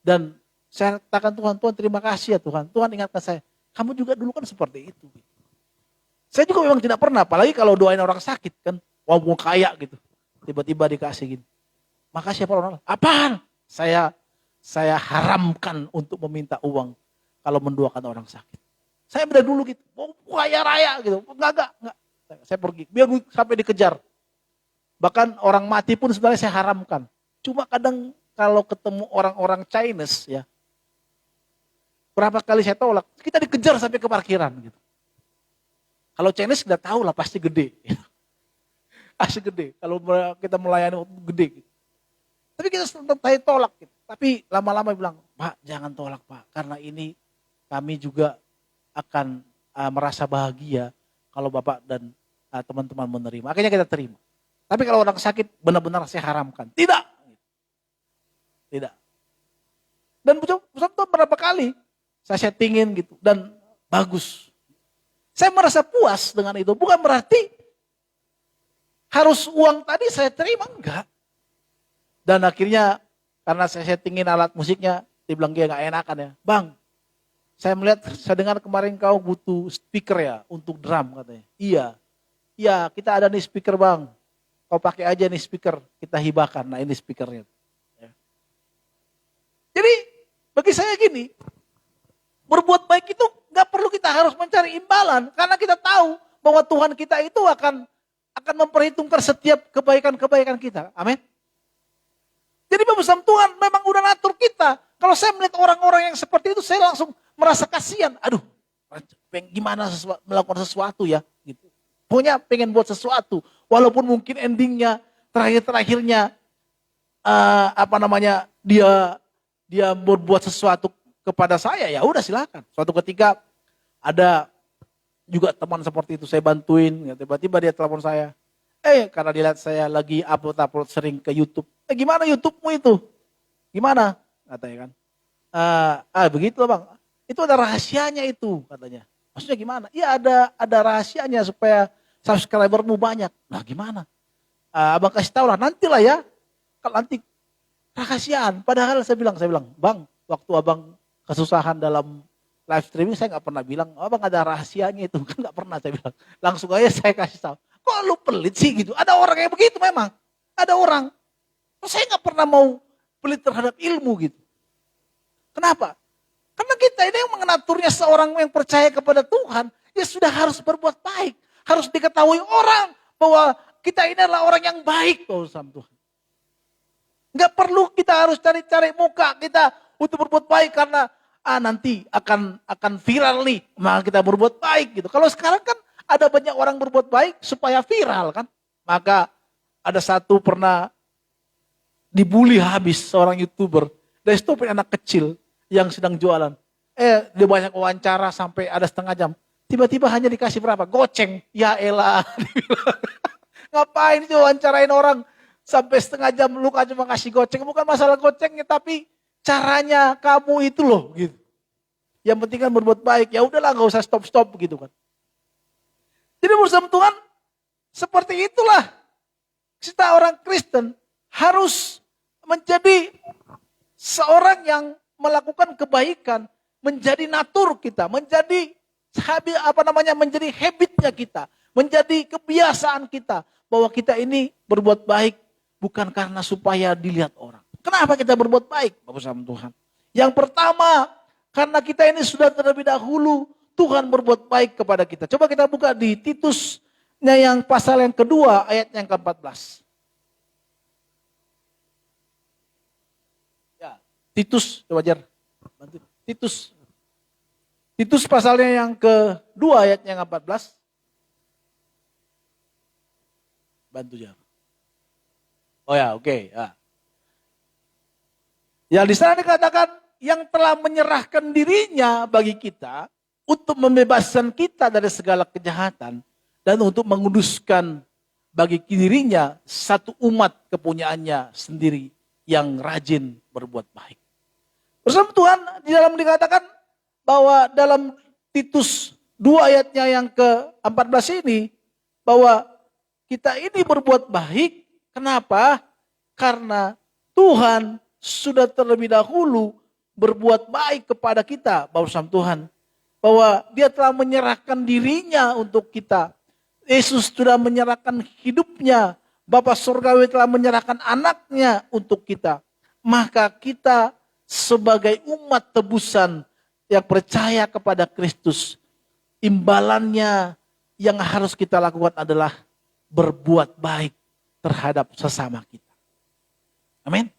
S2: Dan saya katakan Tuhan terima kasih ya Tuhan. Tuhan ingatkan saya, kamu juga dulu kan seperti itu. Saya juga memang tidak pernah, apalagi kalau doain orang sakit kan. Wah mau kaya gitu. Tiba-tiba dikasih gini. Makasih ya Pak Ronald. Apaan? Saya haramkan untuk meminta uang kalau mendoakan orang sakit. Saya dari dulu gitu. Mau kaya raya gitu. Enggak. Saya pergi. Biar sampai dikejar. Bahkan orang mati pun sebenarnya saya haramkan. Cuma kadang kalau ketemu orang-orang Chinese ya. Berapa kali saya tolak. Kita dikejar sampai ke parkiran gitu. Kalau Chinese kita tahu lah pasti gede. Pasti gede. Kalau kita melayani gede gitu. Tapi kita tetap tolak gitu. Tapi lama-lama bilang, Pak jangan tolak Pak. Karena ini kami juga akan merasa bahagia kalau Bapak dan teman-teman menerima. Akhirnya kita terima. Tapi kalau orang sakit benar-benar saya haramkan. Tidak. Dan berapa kali saya settingin gitu. Dan bagus. Saya merasa puas dengan itu. Bukan berarti harus uang tadi saya terima. Enggak. Dan akhirnya karena saya settingin alat musiknya. Dia bilang dia gak enakan ya. Bang, saya dengar kemarin kau butuh speaker ya untuk drum katanya. Iya kita ada nih speaker bang. Kau pakai aja nih speaker. Kita hibahkan. Nah ini speakernya. Ya. Jadi bagi saya gini. Berbuat baik itu gak perlu kita harus mencari imbalan. Karena kita tahu bahwa Tuhan kita itu akan memperhitungkan setiap kebaikan-kebaikan kita. Amin. Jadi bersama Tuhan memang udah ngatur kita. Kalau saya melihat orang-orang yang seperti itu, saya langsung merasa kasihan. Aduh, gimana melakukan sesuatu ya. Gitu. Pokoknya pengen buat sesuatu. Walaupun mungkin endingnya, terakhir-terakhirnya, dia berbuat sesuatu kepada saya, ya udah silakan. Suatu ketika ada juga teman seperti itu, saya bantuin. Ya, tiba-tiba dia telepon saya. Karena dia lihat saya lagi upload sering ke YouTube. Gimana YouTube-mu itu? Gimana? Katanya kan. Begitu bang. Itu ada rahasianya itu katanya. Maksudnya gimana? Iya ada rahasianya supaya subscribermu banyak. Nah gimana? Abang kasih tahu lah nantilah ya. Kalau nanti rahasiaan. Padahal saya bilang bang waktu abang kesusahan dalam live streaming saya nggak pernah bilang abang ada rahasianya itu. Kan nggak pernah saya bilang. Langsung aja saya kasih tahu. Kok lu pelit sih gitu? Ada orang kayak begitu memang. Ada orang. Saya nggak pernah mau pelit terhadap ilmu gitu. Kenapa? Karena kita ini yang mengaturnya seorang yang percaya kepada Tuhan. Ya sudah harus berbuat baik. Harus diketahui orang bahwa kita ini adalah orang yang baik. Sama Tuhan. Nggak perlu kita harus cari-cari muka kita untuk berbuat baik. Karena nanti akan viral nih. Maka kita berbuat baik gitu. Kalau sekarang kan ada banyak orang berbuat baik supaya viral kan. Maka ada satu pernah dibully habis seorang YouTuber. Dari situ anak kecil yang sedang jualan. Dia banyak wawancara sampai ada setengah jam. Tiba-tiba hanya dikasih berapa? Goceng. Ya elah. Ngapain sih wawancarain orang sampai setengah jam lu cuma kasih goceng. Bukan masalah gocengnya tapi caranya kamu itu loh gitu. Yang penting kan berbuat baik. Ya udahlah gak usah stop-stop gitu kan. Jadi bersama Tuhan seperti itulah kita orang Kristen harus menjadi seorang yang melakukan kebaikan, menjadi natur kita, menjadi menjadi habitnya kita, menjadi kebiasaan kita bahwa kita ini berbuat baik bukan karena supaya dilihat orang. Kenapa kita berbuat baik bersama Tuhan? Yang pertama, karena kita ini sudah terlebih dahulu Tuhan berbuat baik kepada kita. Coba kita buka di Titusnya yang pasal yang kedua ayat yang ke-14. Ya, Titus, coba Jar. Titus pasalnya yang kedua ayat yang ke-14. Bantu jangan. Oh ya, oke. Ya. Ya di sana dikatakan yang telah menyerahkan dirinya bagi kita untuk membebaskan kita dari segala kejahatan dan untuk menguduskan bagi dirinya satu umat kepunyaannya sendiri yang rajin berbuat baik. Bersama Tuhan di dalam dikatakan bahwa dalam Titus 2 ayatnya yang ke-14 ini bahwa kita ini berbuat baik. Kenapa? Karena Tuhan sudah terlebih dahulu berbuat baik kepada kita, bersama Tuhan. Bahwa dia telah menyerahkan dirinya untuk kita. Yesus sudah menyerahkan hidupnya. Bapa Surgawi telah menyerahkan anaknya untuk kita. Maka kita sebagai umat tebusan yang percaya kepada Kristus, imbalannya yang harus kita lakukan adalah berbuat baik terhadap sesama kita. Amin.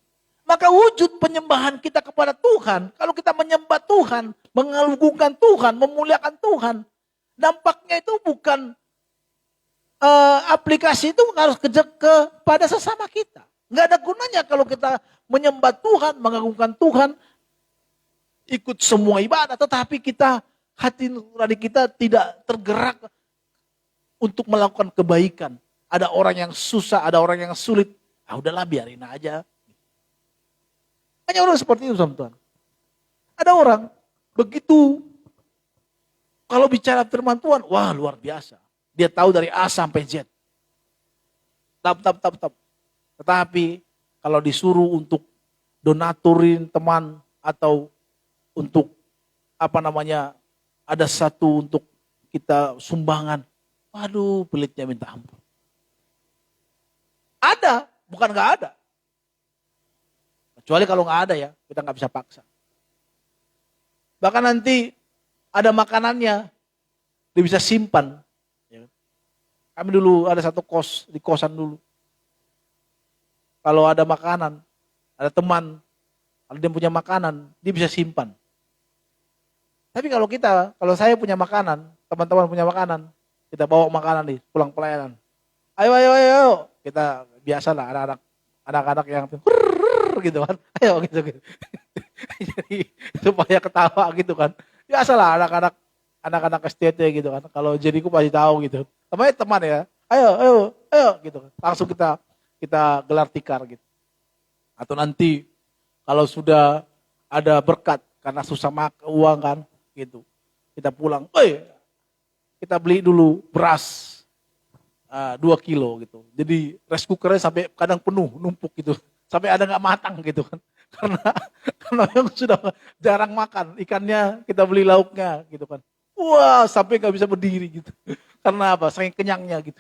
S2: Maka wujud penyembahan kita kepada Tuhan, kalau kita menyembah Tuhan, mengagungkan Tuhan, memuliakan Tuhan, dampaknya itu bukan aplikasi itu harus kepada sesama kita. Nggak ada gunanya kalau kita menyembah Tuhan, mengagungkan Tuhan, ikut semua ibadah, tetapi kita hati nurani kita tidak tergerak untuk melakukan kebaikan. Ada orang yang susah, ada orang yang sulit. Ah udahlah biarin aja. Hanya orang seperti itu sama Tuhan. Ada orang begitu kalau bicara firman Tuhan, wah luar biasa. Dia tahu dari A sampai Z. Tap. Tetapi kalau disuruh untuk donaturin teman atau untuk ada satu untuk kita sumbangan. Waduh, pelitnya minta ampun. Ada, bukan nggak ada. Kecuali kalau nggak ada ya, kita nggak bisa paksa. Bahkan nanti ada makanannya, dia bisa simpan. Kami dulu ada satu kos, di kosan dulu. Kalau ada makanan, ada teman, kalau dia punya makanan, dia bisa simpan. Tapi kalau saya punya makanan, teman-teman punya makanan, kita bawa makanan nih, pulang pelayanan. Ayo. Kita biasalah anak-anak yang gitu kan. Ayo gitu. Jadi supaya ketawa gitu kan. Biasalah anak-anak STT gitu kan. Kalau jadiku pasti tahu gitu. Namanya teman ya. Ayo gitu kan. Langsung kita gelar tikar gitu. Atau nanti kalau sudah ada berkat karena susah uang kan gitu. Kita pulang, kita beli dulu beras 2 kilo gitu. Jadi rice cookernya sampai kadang penuh, numpuk gitu. Sampai ada nggak matang gitu kan. Karena yang sudah jarang makan, ikannya kita beli lauknya gitu kan. Wah, sampai nggak bisa berdiri gitu. Karena apa? Saking kenyangnya gitu.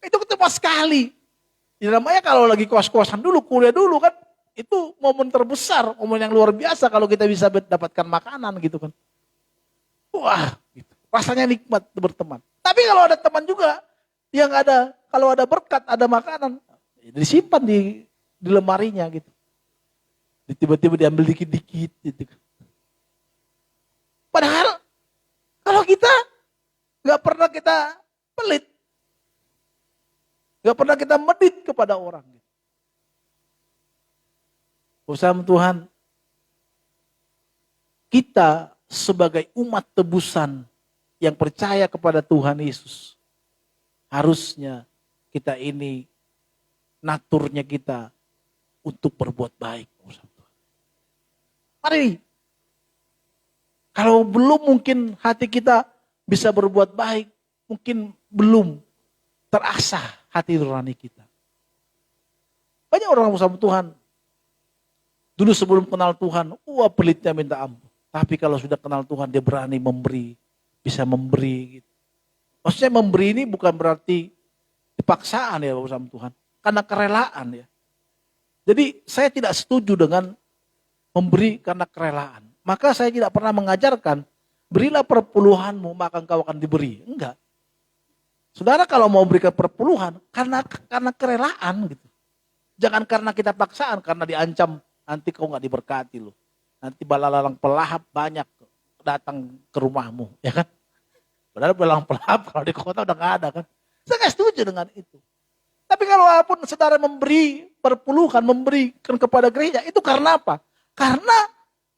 S2: Itu ketemu sekali. Ya namanya kalau lagi kos-kosan dulu, kuliah dulu kan, itu momen terbesar, momen yang luar biasa kalau kita bisa dapatkan makanan gitu kan. Wah, gitu. Rasanya nikmat berteman. Tapi kalau ada teman juga yang kalau ada berkat, ada makanan, disimpan di lemarinya gitu. Tiba-tiba diambil dikit-dikit gitu. Padahal kalau kita nggak pernah kita pelit, nggak pernah kita medit kepada orang. Usaha Tuhan, kita sebagai umat tebusan yang percaya kepada Tuhan Yesus, harusnya kita ini naturnya kita untuk berbuat baik. Mari, kalau belum mungkin hati kita bisa berbuat baik, mungkin belum terasah hati nurani kita. Banyak orang bersama Tuhan, dulu sebelum kenal Tuhan, pelitnya minta ampun. Tapi kalau sudah kenal Tuhan, dia berani memberi, bisa memberi. Gitu. Maksudnya memberi ini bukan berarti dipaksaan ya bersama Tuhan, karena kerelaan ya. Jadi saya tidak setuju dengan memberi karena kerelaan. Maka saya tidak pernah mengajarkan, berilah perpuluhanmu maka engkau akan diberi. Enggak. Saudara kalau mau berikan perpuluhan, karena kerelaan gitu. Jangan karena kita paksaan, karena diancam nanti kau nggak diberkati loh. Nanti balalang pelahap banyak datang ke rumahmu, ya kan? Padahal balalang pelahap kalau di kota udah nggak ada kan. Saya nggak setuju dengan itu. Tapi kalau walaupun saudara memberi perpuluhan, memberikan kepada gereja, itu karena apa? Karena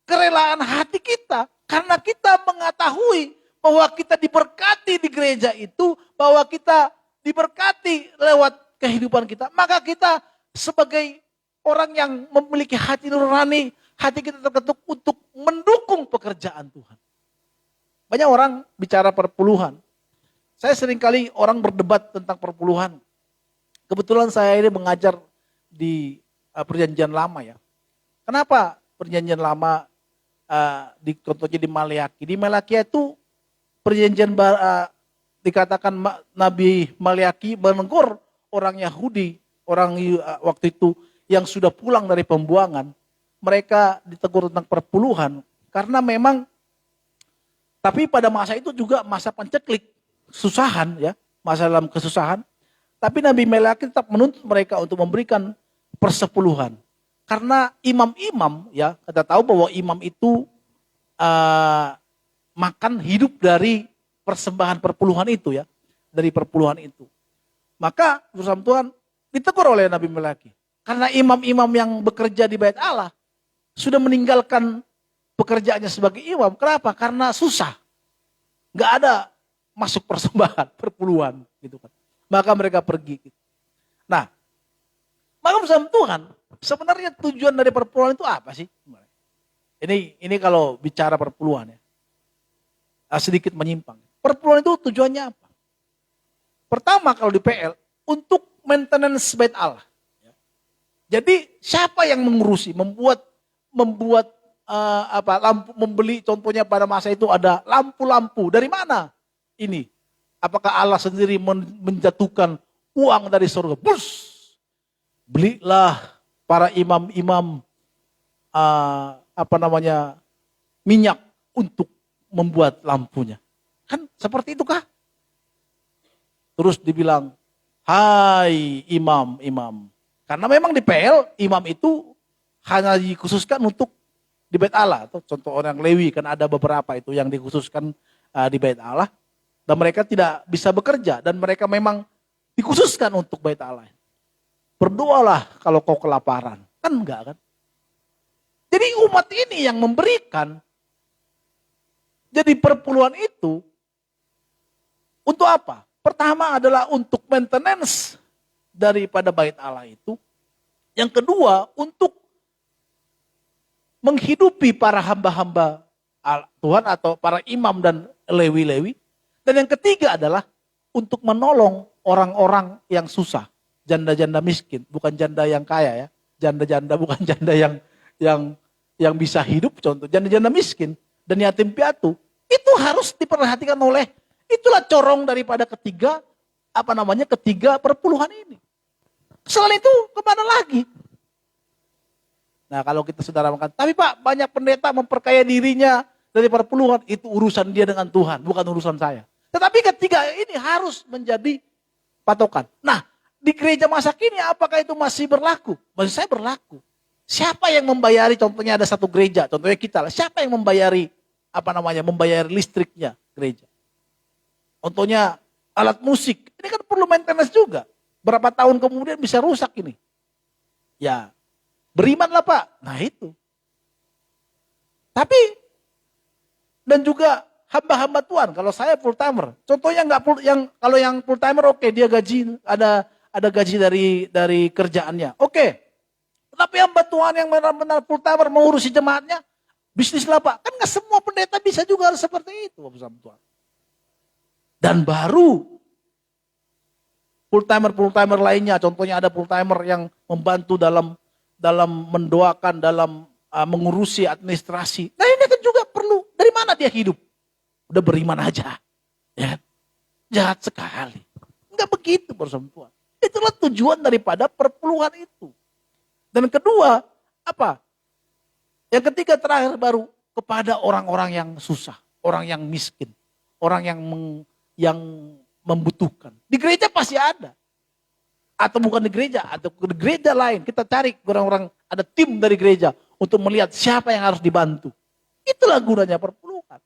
S2: kerelaan hati kita. Karena kita mengetahui bahwa kita diberkati di gereja itu, bahwa kita diberkati lewat kehidupan kita. Maka kita sebagai orang yang memiliki hati nurani, hati kita terketuk untuk mendukung pekerjaan Tuhan. Banyak orang bicara perpuluhan. Saya seringkali orang berdebat tentang perpuluhan. Kebetulan saya ini mengajar di Perjanjian Lama ya. Kenapa Perjanjian Lama contohnya di Maleakhi? Di Maleakhi itu perjanjian dikatakan Nabi Maleakhi menegur orang Yahudi, orang waktu itu yang sudah pulang dari pembuangan. Mereka ditegur tentang perpuluhan karena memang, tapi pada masa itu juga masa panceklik, susahan ya, masa dalam kesusahan. Tapi Nabi Maleakhi tetap menuntut mereka untuk memberikan persepuluhan. Karena imam-imam ya, kita tahu bahwa imam itu makan hidup dari persembahan perpuluhan itu ya. Dari perpuluhan itu. Maka bersama Tuhan ditegur oleh Nabi Maleakhi. Karena imam-imam yang bekerja di Bait Allah sudah meninggalkan pekerjaannya sebagai imam. Kenapa? Karena susah. Gak ada masuk persembahan, perpuluhan gitu kan. Maka mereka pergi. Nah, maka bersama Tuhan, sebenarnya tujuan dari perpuluhan itu apa sih? Ini kalau bicara perpuluhan ya, sedikit menyimpang. Perpuluhan itu tujuannya apa? Pertama kalau di PL, untuk maintenance Bait Allah. Jadi siapa yang mengurusi, membuat lampu, membeli, contohnya pada masa itu ada lampu-lampu. Dari mana ini? Apakah Allah sendiri menjatuhkan uang dari surga? Bus! Belilah para imam-imam minyak untuk membuat lampunya. Kan seperti itu kah? Terus dibilang, hai imam-imam. Karena memang di PL, imam itu hanya dikhususkan untuk di Bait Allah. Atau contoh orang Lewi, kan ada beberapa itu yang dikhususkan di Bait Allah. Dan mereka tidak bisa bekerja. Dan mereka memang dikhususkan untuk Bait Allah. Berdoalah kalau kau kelaparan. Kan enggak kan? Jadi umat ini yang memberikan. Jadi perpuluhan itu. Untuk apa? Pertama adalah untuk maintenance daripada Bait Allah itu. Yang kedua untuk menghidupi para hamba-hamba Tuhan atau para imam dan lewi-lewi. Dan yang ketiga adalah untuk menolong orang-orang yang susah. Janda-janda miskin, bukan janda yang kaya ya. Janda-janda bukan janda yang bisa hidup, contoh. Janda-janda miskin dan yatim piatu. Itu harus diperhatikan oleh, itulah corong daripada ketiga perpuluhan ini. Selain itu kemana lagi? Nah kalau kita saudara makan, tapi Pak banyak pendeta memperkaya dirinya dari perpuluhan, itu urusan dia dengan Tuhan, bukan urusan saya. Tetapi ketiga ini harus menjadi patokan. Nah, di gereja masa kini apakah itu masih berlaku? Maksud saya berlaku. Siapa yang membayari, contohnya ada satu gereja, contohnya kita lah. Siapa yang membayari, membayari listriknya gereja? Contohnya alat musik, ini kan perlu maintenance juga. Berapa tahun kemudian bisa rusak ini. Ya, berimanlah Pak. Nah itu. Tapi, dan juga hamba-hamba Tuhan, kalau saya full timer, contohnya kalau yang full timer oke, dia gaji ada gaji dari kerjaannya, oke. Tapi hamba Tuhan yang benar-benar full timer mengurusi jemaatnya, bisnis lah Pak. Kan nggak semua pendeta bisa juga harus seperti itu, Bapak Tuhan. Dan baru full timer lainnya, contohnya ada full timer yang membantu dalam mendoakan, dalam mengurusi administrasi. Nah ini kan juga perlu. Dari mana dia hidup? Udah beriman aja. Ya. Jahat sekali. Enggak begitu bersama Tuhan. Itulah tujuan daripada perpuluhan itu. Dan kedua, apa? Yang ketiga terakhir baru kepada orang-orang yang susah. Orang yang miskin. Orang yang membutuhkan. Di gereja pasti ada. Atau bukan di gereja, atau di gereja lain. Kita cari orang-orang, ada tim dari gereja untuk melihat siapa yang harus dibantu. Itulah gunanya perpuluhan.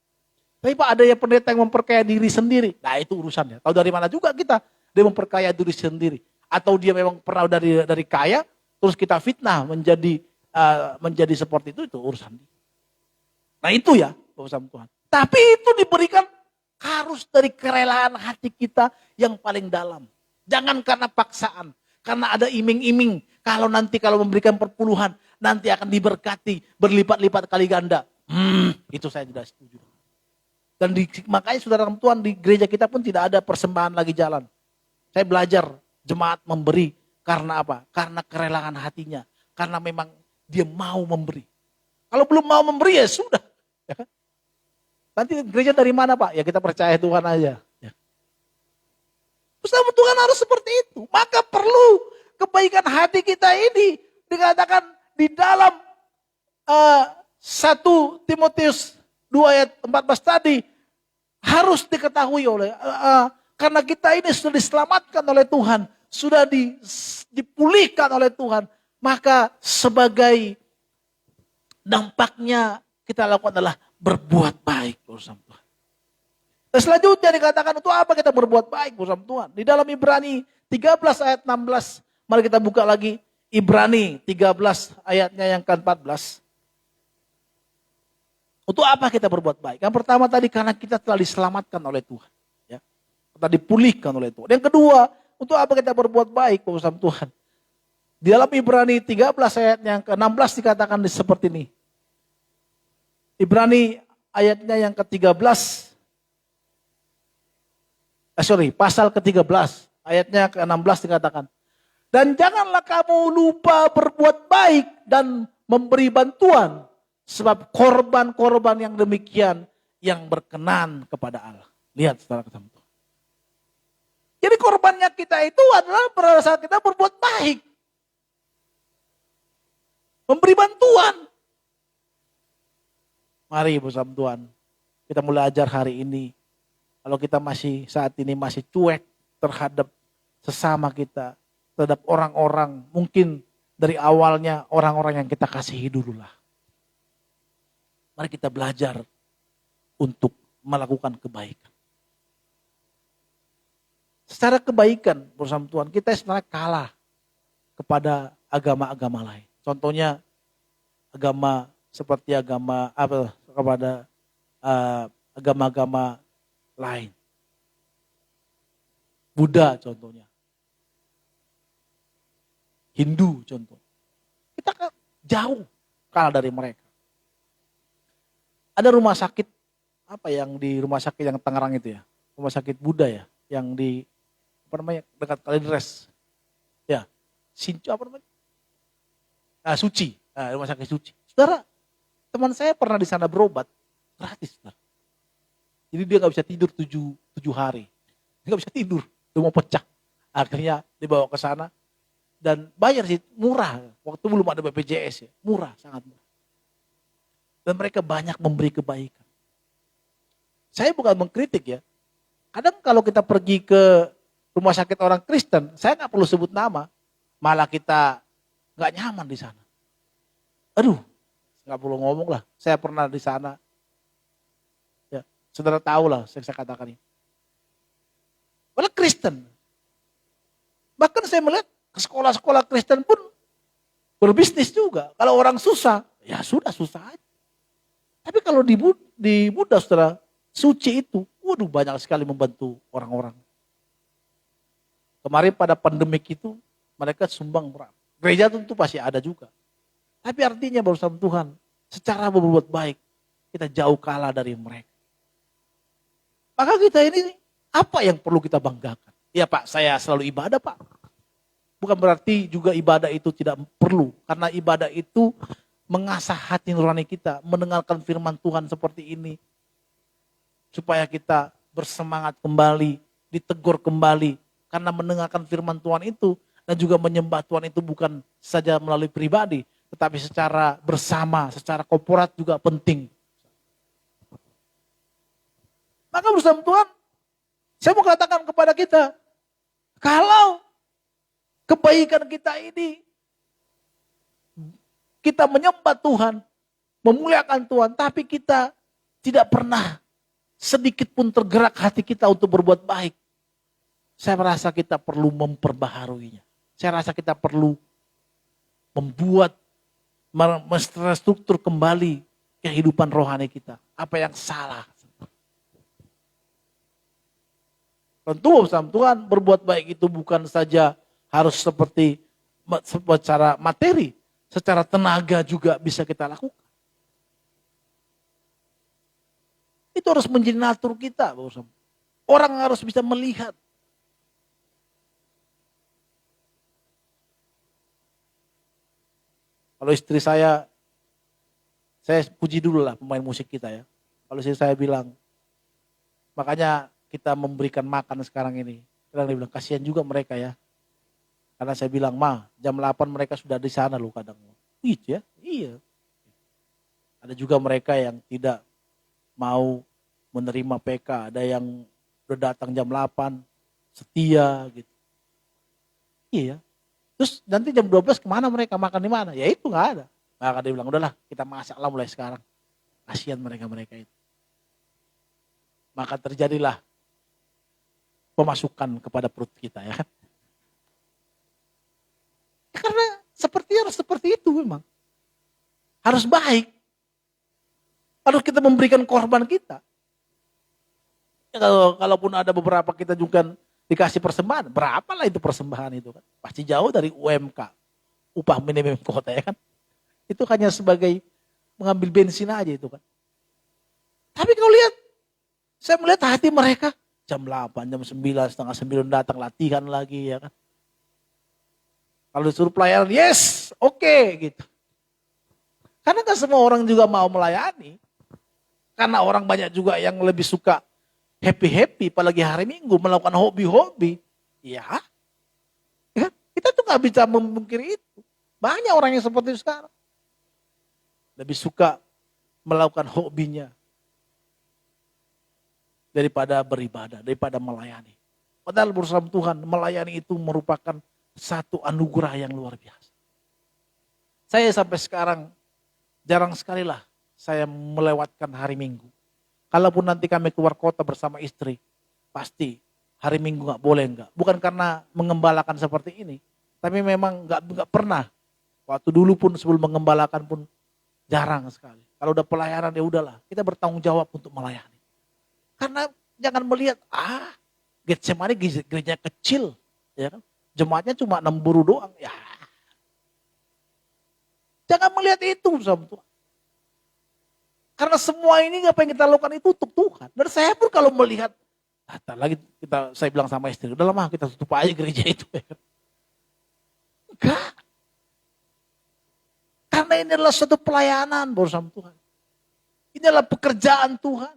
S2: Tapi Pak ada yang pendeta yang memperkaya diri sendiri. Nah itu urusannya. Tahu dari mana juga kita dia memperkaya diri sendiri. Atau dia memang pernah dari kaya, terus kita fitnah menjadi seperti itu urusan dia. Nah itu ya, Bapak Tuhan. Tapi itu diberikan harus dari kerelaan hati kita yang paling dalam. Jangan karena paksaan, karena ada iming-iming. Kalau memberikan perpuluhan, nanti akan diberkati berlipat-lipat kali ganda. Itu saya tidak setuju. Dan makanya saudara Tuhan, di gereja kita pun tidak ada persembahan lagi jalan. Saya belajar jemaat memberi karena apa? Karena kerelaan hatinya. Karena memang dia mau memberi. Kalau belum mau memberi ya sudah. Ya kan? Nanti gereja dari mana Pak? Ya kita percaya Tuhan aja. Ya. Bersama Tuhan harus seperti itu. Maka perlu kebaikan hati kita ini dikatakan di dalam 1 Timotius 2 ayat 14 tadi harus diketahui karena kita ini sudah diselamatkan oleh Tuhan, sudah dipulihkan oleh Tuhan, maka sebagai dampaknya kita lakukan adalah berbuat baik bersama Tuhan. Dan selanjutnya dikatakan untuk apa kita berbuat baik bersama Tuhan? Di dalam Ibrani 13 ayat 16, mari kita buka lagi Ibrani 13 ayatnya yang ke-14. Untuk apa kita berbuat baik? Yang pertama tadi karena kita telah diselamatkan oleh Tuhan. Ya. Kita dipulihkan oleh Tuhan. Yang kedua, untuk apa kita berbuat baik bersama Tuhan? Di dalam Ibrani 13 ayat yang ke-16 dikatakan seperti ini. Ibrani ayatnya yang ke-13. Pasal ke-13 ayatnya ke-16 dikatakan. Dan janganlah kamu lupa berbuat baik dan memberi bantuan. Sebab korban-korban yang demikian yang berkenan kepada Allah. Lihat saudara ketemu. Jadi korbannya kita itu adalah pada saat kita berbuat baik. Memberi bantuan. Mari bersama Tuhan, kita mulai ajar hari ini. Kalau kita saat ini masih cuek terhadap sesama kita, terhadap orang-orang, mungkin dari awalnya orang-orang yang kita kasihi dululah. Mari kita belajar untuk melakukan kebaikan. Secara kebaikan bersama Tuhan, kita sebenarnya kalah kepada agama-agama lain. Contohnya agama seperti kepada agama-agama lain. Buddha contohnya. Hindu contoh. Kita jauh kalah dari mereka. Ada rumah sakit, di rumah sakit yang Tangerang itu ya. Rumah sakit Buddha ya, yang di dekat Kalideres. Ya, Suci. Rumah sakit Suci. Saudara, teman saya pernah di sana berobat gratis. Saudara. Jadi dia gak bisa tidur 7 hari. Dia gak bisa tidur, dia mau pecah. Akhirnya dibawa ke sana dan bayar sih murah. Waktu belum ada BPJS ya, murah, sangat murah. Dan mereka banyak memberi kebaikan. Saya bukan mengkritik ya. Kadang kalau kita pergi ke rumah sakit orang Kristen, saya gak perlu sebut nama. Malah kita gak nyaman di sana. Aduh, gak perlu ngomong lah. Saya pernah di sana. Ya, saudara tahu lah saya katakan ini. Malah Kristen. Bahkan saya melihat ke sekolah-sekolah Kristen pun berbisnis juga. Kalau orang susah, ya sudah susah aja. Tapi kalau di Buddha saudara, suci itu, waduh banyak sekali membantu orang-orang. Kemarin pada pandemik itu, mereka sumbang berat. Gereja tentu pasti ada juga. Tapi artinya bersama Tuhan, secara berbuat baik, kita jauh kalah dari mereka. Maka kita ini, apa yang perlu kita banggakan? Ya Pak, saya selalu ibadah Pak. Bukan berarti juga ibadah itu tidak perlu. Karena ibadah itu mengasah hati nurani kita, mendengarkan firman Tuhan seperti ini. Supaya kita bersemangat kembali, ditegur kembali. Karena mendengarkan firman Tuhan itu, dan juga menyembah Tuhan itu bukan saja melalui pribadi, tetapi secara bersama, secara korporat juga penting. Maka bersama Tuhan, saya mau katakan kepada kita, kalau kebaikan kita ini, kita menyembah Tuhan, memuliakan Tuhan, tapi kita tidak pernah sedikit pun tergerak hati kita untuk berbuat baik. Saya merasa kita perlu memperbaharuinya. Saya rasa kita perlu membuat, menstruktur kembali kehidupan rohani kita. Apa yang salah? Tentu sama Tuhan berbuat baik itu bukan saja harus seperti secara materi, secara tenaga juga bisa kita lakukan. Itu harus menjadi natur kita. Orang harus bisa melihat. Kalau istri saya puji dulu lah pemain musik kita ya. Kalau istri saya bilang, makanya kita memberikan makan sekarang ini. Kadang dia bilang, kasihan juga mereka ya. Karena saya bilang, jam 8 mereka sudah di sana loh kadang. Gitu ya, iya. Ada juga mereka yang tidak mau menerima PK. Ada yang udah datang jam 8, setia gitu. Iya. Terus nanti jam 12 kemana mereka, makan di mana? Ya itu gak ada. Maka dia bilang, udahlah kita masak lah mulai sekarang. Kasihan mereka-mereka itu. Maka terjadilah pemasukan kepada perut kita ya kan. Karena harus seperti itu memang. Harus baik. Harus kita memberikan korban kita. Ya, kalaupun ada beberapa kita juga dikasih persembahan, berapalah itu persembahan itu kan? Pasti jauh dari UMK, upah minimum kota ya kan? Itu hanya sebagai mengambil bensin aja itu kan. Tapi kau lihat, saya melihat hati mereka jam 8, jam 9, setengah 9 datang latihan lagi ya kan. Kalau disuruh pelayanan, yes, oke gitu. Karena kan semua orang juga mau melayani. Karena orang banyak juga yang lebih suka happy-happy, apalagi hari Minggu, melakukan hobi-hobi. Ya, kita tuh gak bisa memungkiri itu. Banyak orang yang seperti itu sekarang. Lebih suka melakukan hobinya daripada beribadah, daripada melayani. Padahal bersama Tuhan, melayani itu merupakan satu anugerah yang luar biasa. Saya sampai sekarang jarang sekali lah saya melewatkan hari Minggu. Kalaupun nanti kami keluar kota bersama istri, pasti hari Minggu gak boleh enggak. Bukan karena mengembalakan seperti ini, tapi memang gak pernah. Waktu dulu pun sebelum mengembalakan pun jarang sekali. Kalau udah pelayanan ya udahlah, kita bertanggung jawab untuk melayani. Karena jangan melihat, Getsemani gereja kecil, ya kan? Jemaatnya cuma 6 buru doang, ya. Jangan melihat itu sama Tuhan. Karena semua ini apa yang kita lakukan itu untuk Tuhan. Dan saya pun kalau melihat, saya bilang sama istri, udah lama kita tutup aja gereja itu. Enggak. Karena ini adalah suatu pelayanan bersama Tuhan. Ini adalah pekerjaan Tuhan.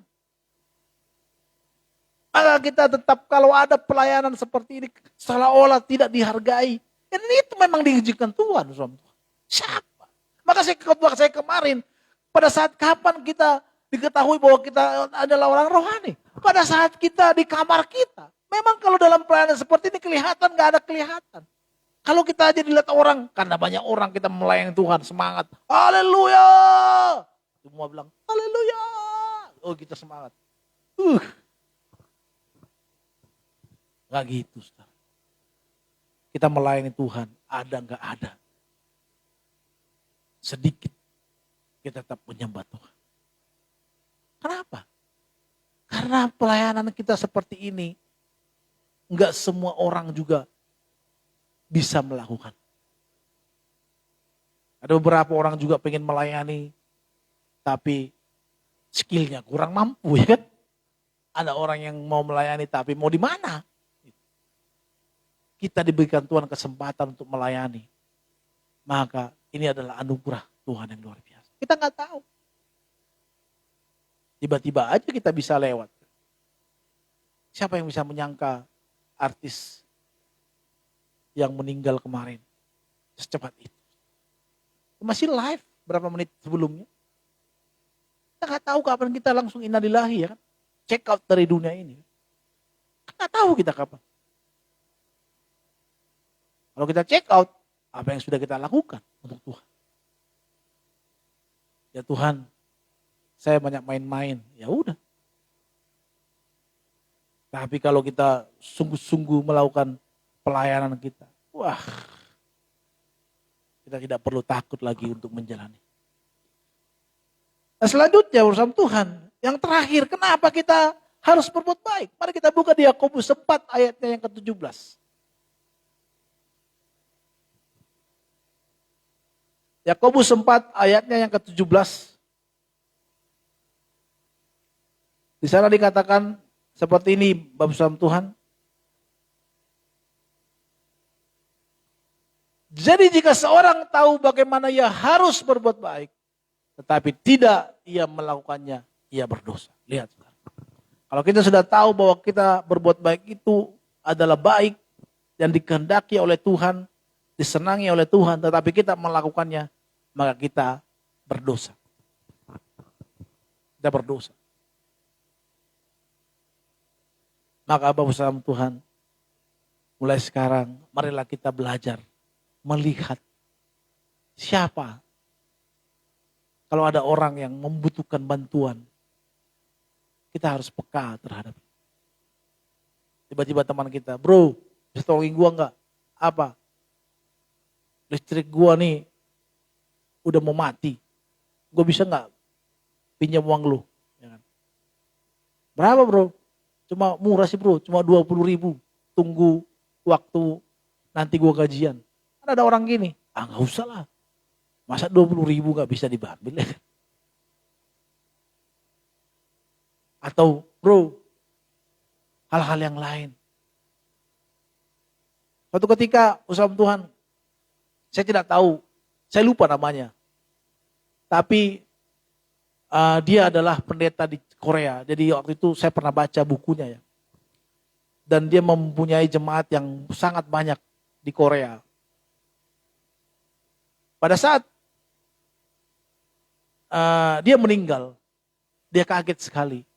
S2: Maka kita tetap kalau ada pelayanan seperti ini, seolah-olah tidak dihargai. Dan itu memang diizinkan Tuhan. Siapa? Maka saya kemarin, pada saat kapan kita diketahui bahwa kita adalah orang rohani? Pada saat kita di kamar kita. Memang kalau dalam pelayanan seperti ini kelihatan, gak ada kelihatan. Kalau kita aja dilihat orang, karena banyak orang kita melayani Tuhan, semangat. Haleluya! Semua bilang, haleluya! Oh kita semangat. Gak gitu, saudara. Kita melayani Tuhan, ada gak ada. Sedikit, kita tetap menyembah Tuhan. Kenapa? Karena pelayanan kita seperti ini, gak semua orang juga bisa melakukan. Ada beberapa orang juga pengen melayani, tapi skillnya kurang mampu ya kan. Ada orang yang mau melayani tapi mau di mana? Kita diberikan Tuhan kesempatan untuk melayani. Maka ini adalah anugerah Tuhan yang luar biasa. Kita nggak tahu. Tiba-tiba aja kita bisa lewat. Siapa yang bisa menyangka artis yang meninggal kemarin secepat itu? Masih live berapa menit sebelumnya. Kita nggak tahu kapan kita langsung innalillahi ya kan. Check out dari dunia ini. Nggak tahu kita kapan. Kalau kita check out, apa yang sudah kita lakukan untuk Tuhan? Ya Tuhan, saya banyak main-main. Ya udah. Tapi kalau kita sungguh-sungguh melakukan pelayanan kita, wah, kita tidak perlu takut lagi untuk menjalani. Nah, selanjutnya urusan Tuhan. Yang terakhir, kenapa kita harus berbuat baik? Mari kita buka di Yakobus 4 ayatnya yang ke-17. Yakobus 4 ayatnya yang ke-17. Di sana dikatakan seperti ini, Bapak Saudara Tuhan. Jadi jika seorang tahu bagaimana ia harus berbuat baik, tetapi tidak ia melakukannya, ia berdosa. Lihat. Kalau kita sudah tahu bahwa kita berbuat baik itu adalah baik yang dikehendaki oleh Tuhan, disenangi oleh Tuhan, tetapi kita melakukannya, maka kita berdosa. Kita berdosa. Maka Bapak Saudara Tuhan, mulai sekarang marilah kita belajar melihat siapa. Kalau ada orang yang membutuhkan bantuan, kita harus peka terhadap. Tiba-tiba teman kita, bro, bisa tolongin gua enggak? Apa? Listrik gua nih udah mau mati. Gua bisa enggak pinjam uang lu? Ya kan? Berapa bro? Cuma murah sih bro, cuma 20.000. Tunggu waktu nanti gua gajian. Ada orang gini, nggak usah lah. Masa 20.000 nggak bisa diambil ya? Atau bro, hal-hal yang lain. Suatu ketika usaha Tuhan, saya tidak tahu, saya lupa namanya. Tapi dia adalah pendeta di Korea. Jadi waktu itu saya pernah baca bukunya ya. Dan dia mempunyai jemaat yang sangat banyak di Korea. Pada saat dia meninggal, dia kaget sekali.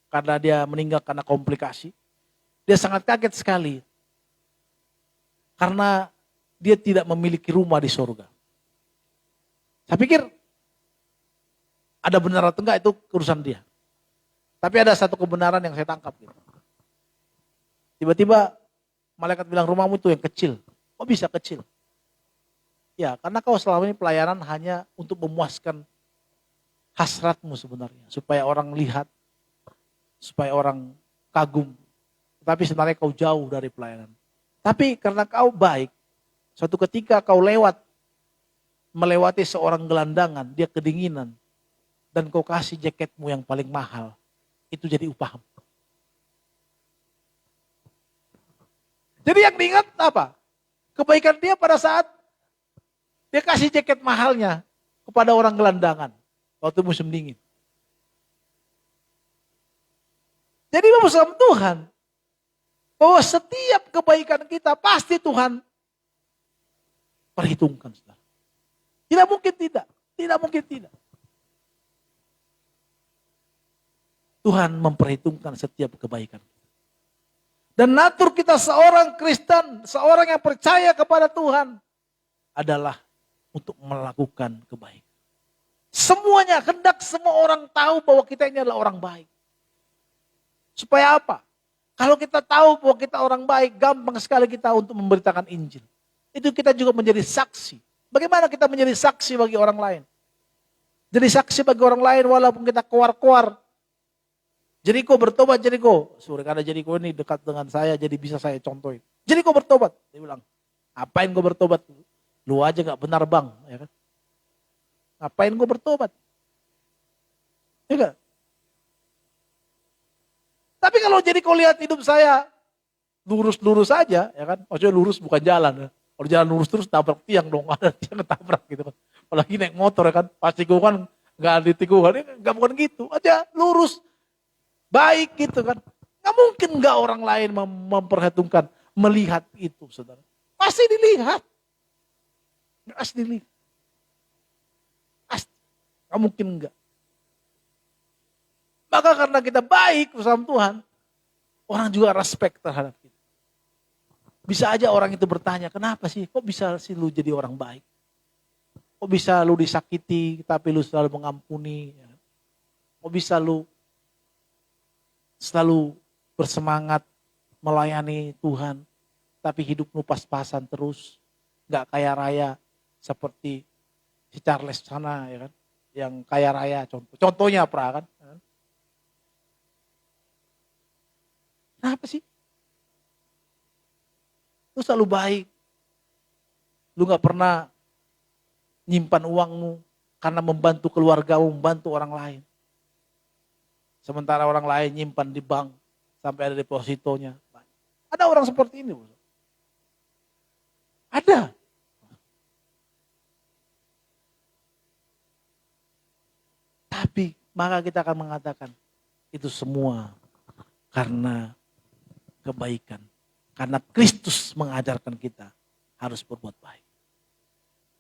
S2: Karena dia meninggal karena komplikasi. Dia sangat kaget sekali. Karena dia tidak memiliki rumah di surga. Saya pikir, ada benar atau enggak itu urusan dia. Tapi ada satu kebenaran yang saya tangkap. Gitu. Tiba-tiba malaikat bilang rumahmu itu yang kecil. Kok bisa kecil? Ya, karena kau selama ini pelayanan hanya untuk memuaskan hasratmu sebenarnya. Supaya orang lihat, supaya orang kagum. Tapi sebenarnya kau jauh dari pelayanan. Tapi karena kau baik, suatu ketika kau melewati seorang gelandangan, dia kedinginan. Dan kau kasih jaketmu yang paling mahal. Itu jadi upahmu. Jadi yang diingat apa? Kebaikan dia pada saat dia kasih jaket mahalnya kepada orang gelandangan waktu musim dingin. Jadi Bapak sama Tuhan, bahwa setiap kebaikan kita pasti Tuhan perhitungkan. Tidak mungkin tidak. Tidak mungkin tidak. Tuhan memperhitungkan setiap kebaikan. Dan natur kita seorang Kristen, seorang yang percaya kepada Tuhan adalah untuk melakukan kebaikan. Semuanya, hendak semua orang tahu bahwa kita ini adalah orang baik. Supaya apa? Kalau kita tahu bahwa kita orang baik, gampang sekali kita untuk memberitakan Injil. Itu kita juga menjadi saksi. Bagaimana kita menjadi saksi bagi orang lain? Jadi saksi bagi orang lain walaupun kita keluar-keluar. Jeriko bertobat, Jeriko. Suruh karena Jeriko ini dekat dengan saya, jadi bisa saya contohin. Jeriko bertobat. Dia bilang, apain gue bertobat? Lu aja gak benar bang. Ya kan? Ngapain gue bertobat? Ya kan? Tapi kalau Jeriko lihat hidup saya, lurus-lurus aja, ya kan? Maksudnya lurus bukan jalan. Ya. Kalau jalan lurus terus tabrak tiang dong, ada tiang ketabrak gitu kan. Apalagi naik motor ya kan, pasti gue kan gak ditikuhan, gak bukan gitu. Aja lurus. Baik gitu kan. Gak mungkin gak orang lain memperhitungkan, melihat itu saudara. Pasti dilihat. Pasti dilihat. Pasti. Gak mungkin enggak. Maka karena kita baik bersama Tuhan, orang juga respect terhadap kita. Bisa aja orang itu bertanya, kenapa sih? Kok bisa sih lu jadi orang baik? Kok bisa lu disakiti, tapi lu selalu mengampuni? Kok bisa lu selalu bersemangat melayani Tuhan, tapi hidupmu pas-pasan terus, nggak kaya raya seperti si Charles sana, ya kan, yang kaya raya contohnya kan. Kenapa sih? Lu selalu baik, lu nggak pernah nyimpan uangmu karena membantu keluargamu, membantu orang lain. Sementara orang lain nyimpan di bank sampai ada depositonya. Ada orang seperti ini, bos. Ada. Tapi maka kita akan mengatakan itu semua karena kebaikan. Karena Kristus mengajarkan kita harus berbuat baik.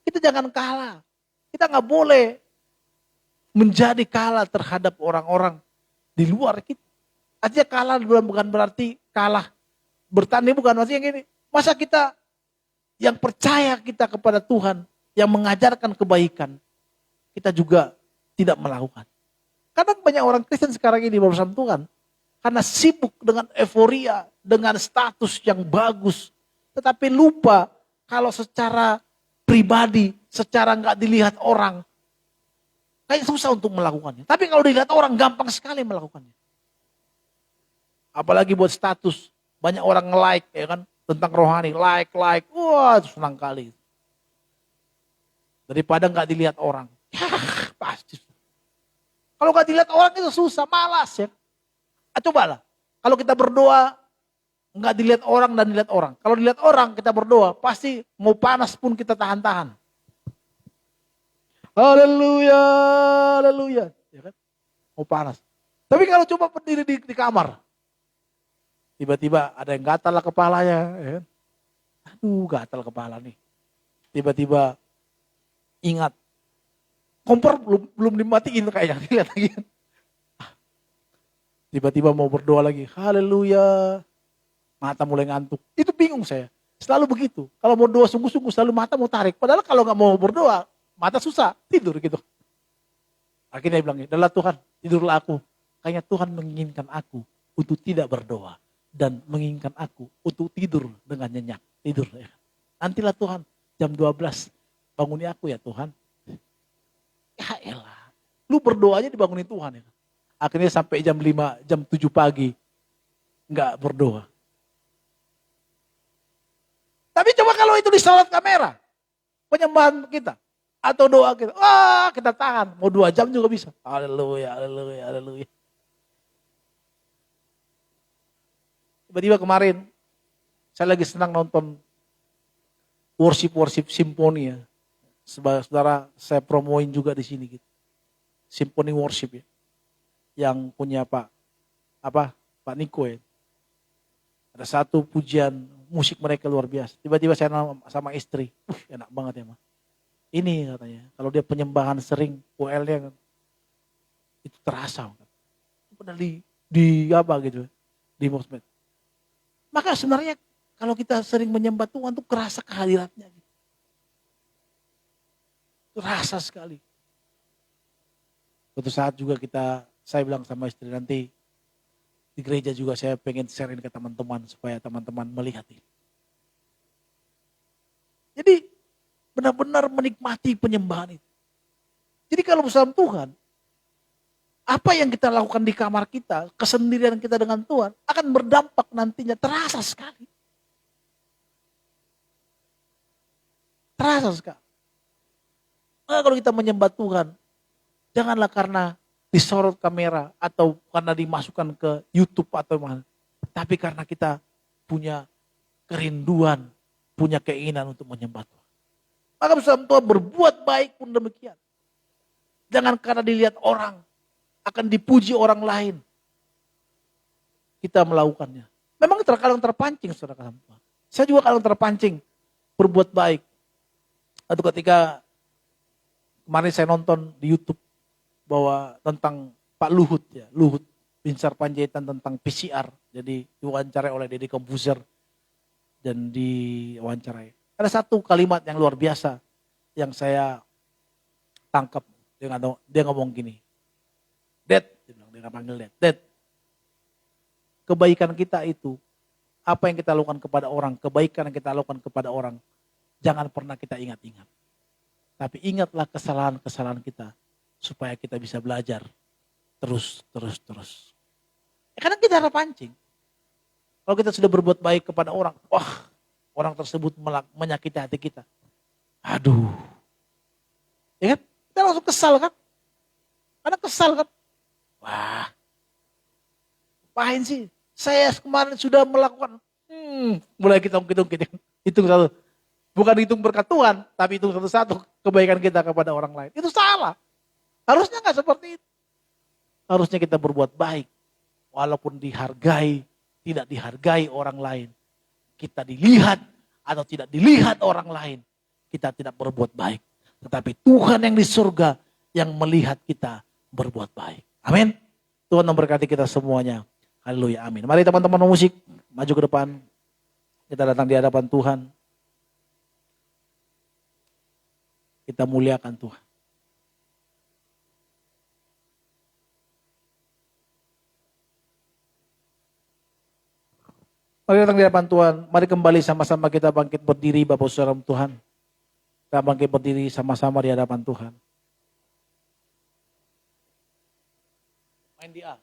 S2: Kita jangan kalah. Kita nggak boleh menjadi kalah terhadap orang-orang di luar kita. Artinya kalah bukan berarti kalah bertanding, bukan maksudnya gini. Masa kita yang percaya kita kepada Tuhan, yang mengajarkan kebaikan, kita juga tidak melakukan. Kadang banyak orang Kristen sekarang ini bersama Tuhan, karena sibuk dengan euforia, dengan status yang bagus, tetapi lupa kalau secara pribadi, secara nggak dilihat orang, kayak susah untuk melakukannya. Tapi kalau dilihat orang, gampang sekali melakukannya. Apalagi buat status, banyak orang nge-like, ya kan, tentang rohani, like, wah senang kali. Daripada nggak dilihat orang, ya pasti. Kalau nggak dilihat orang itu susah, malas ya. Cobalah, kalau kita berdoa nggak dilihat orang dan dilihat orang. Kalau dilihat orang kita berdoa, pasti mau panas pun kita tahan-tahan. Haleluya, haleluya, ya kan? Mau panas. Tapi kalau coba berdiri di kamar, tiba-tiba ada yang gatal lah kepalanya, ya kan? Aduh, gatal kepala nih. Tiba-tiba ingat, kompor belum dimatiin kayaknya, lihat lagi. Tiba-tiba mau berdoa lagi, haleluya, mata mulai ngantuk. Itu bingung saya, selalu begitu. Kalau mau doa sungguh-sungguh selalu mata mau tarik. Padahal kalau nggak mau berdoa, mata susah, tidur gitu. Akhirnya dia bilang, adalah Tuhan, tidurlah aku. Kayaknya Tuhan menginginkan aku untuk tidak berdoa. Dan menginginkan aku untuk tidur dengan nyenyak. Tidur ya. Nantilah Tuhan, jam 12, banguni aku ya Tuhan. Ya elah, lu berdoanya dibangunin Tuhan ya. Akhirnya sampai jam 5, jam 7 pagi, nggak berdoa. Tapi coba kalau itu disorot kamera, penyembahan kita, atau doa kita, wah kita tahan, mau 2 jam juga bisa. Haleluya, haleluya, haleluya. Tiba-tiba kemarin, saya lagi senang nonton worship simfoni ya. Saudara, saya promoin juga di sini gitu. Simfoni worship ya. Yang punya Pak Niko ya. Ada satu pujian musik mereka luar biasa. Tiba-tiba saya sama istri, enak banget ya Ma. Ini katanya, kalau dia penyembahan sering, UL-nya kan, itu terasa. Padahal di apa gitu, di Mosmed. Maka sebenarnya kalau kita sering menyembah Tuhan tuh kerasa kehadiratnya. Gitu. Terasa sekali. Suatu saat juga saya bilang sama istri nanti di gereja juga saya pengen sharein ke teman-teman supaya teman-teman melihat ini. Jadi benar-benar menikmati penyembahan itu. Jadi kalau bersama Tuhan, apa yang kita lakukan di kamar kita, kesendirian kita dengan Tuhan, akan berdampak nantinya terasa sekali. Terasa sekali. Maka kalau kita menyembah Tuhan, janganlah karena disorot kamera atau karena dimasukkan ke YouTube atau mana. Tapi karena kita punya kerinduan, punya keinginan untuk menyembah Tuhan. Maka bersama Tuhan berbuat baik pun demikian. Jangan karena dilihat orang, akan dipuji orang lain. Kita melakukannya. Memang terkadang terpancing saudara. Saya juga kadang terpancing berbuat baik. Atau ketika kemarin saya nonton di YouTube bahwa tentang Pak Luhut ya, Luhut Binsar Panjaitan tentang PCR. Jadi diwawancarai oleh Deddy Kompuser dan diwawancarai. Ada satu kalimat yang luar biasa yang saya tangkap. Dia ngomong gini. Dad, dia panggil Dad. kebaikan kita itu, apa yang kita lakukan kepada orang, kebaikan yang kita lakukan kepada orang, jangan pernah kita ingat-ingat. Tapi ingatlah kesalahan-kesalahan kita, supaya kita bisa belajar terus. Kadang kita harus pancing. Kalau kita sudah berbuat baik kepada orang, wah, orang tersebut menyakiti hati kita. Aduh. Ya kan? Kita langsung kesal kan? Karena kesal kan? Wah. Apain sih? Saya kemarin sudah melakukan. Mulai kita hitung satu. Bukan hitung berkat Tuhan, tapi hitung satu-satu kebaikan kita kepada orang lain. Itu salah. Harusnya nggak seperti itu. Harusnya kita berbuat baik. Walaupun dihargai, tidak dihargai orang lain. Kita dilihat atau tidak dilihat orang lain. Kita tidak berbuat baik. Tetapi Tuhan yang di surga yang melihat kita berbuat baik. Amin. Tuhan memberkati kita semuanya. Haleluya, amin. Mari teman-teman musik, maju ke depan. Kita datang di hadapan Tuhan. Kita muliakan Tuhan. Mari datang di hadapan Tuhan. Mari kembali sama-sama kita bangkit berdiri Bapak Saudara Tuhan. Kita bangkit berdiri sama-sama di hadapan Tuhan. Main di A.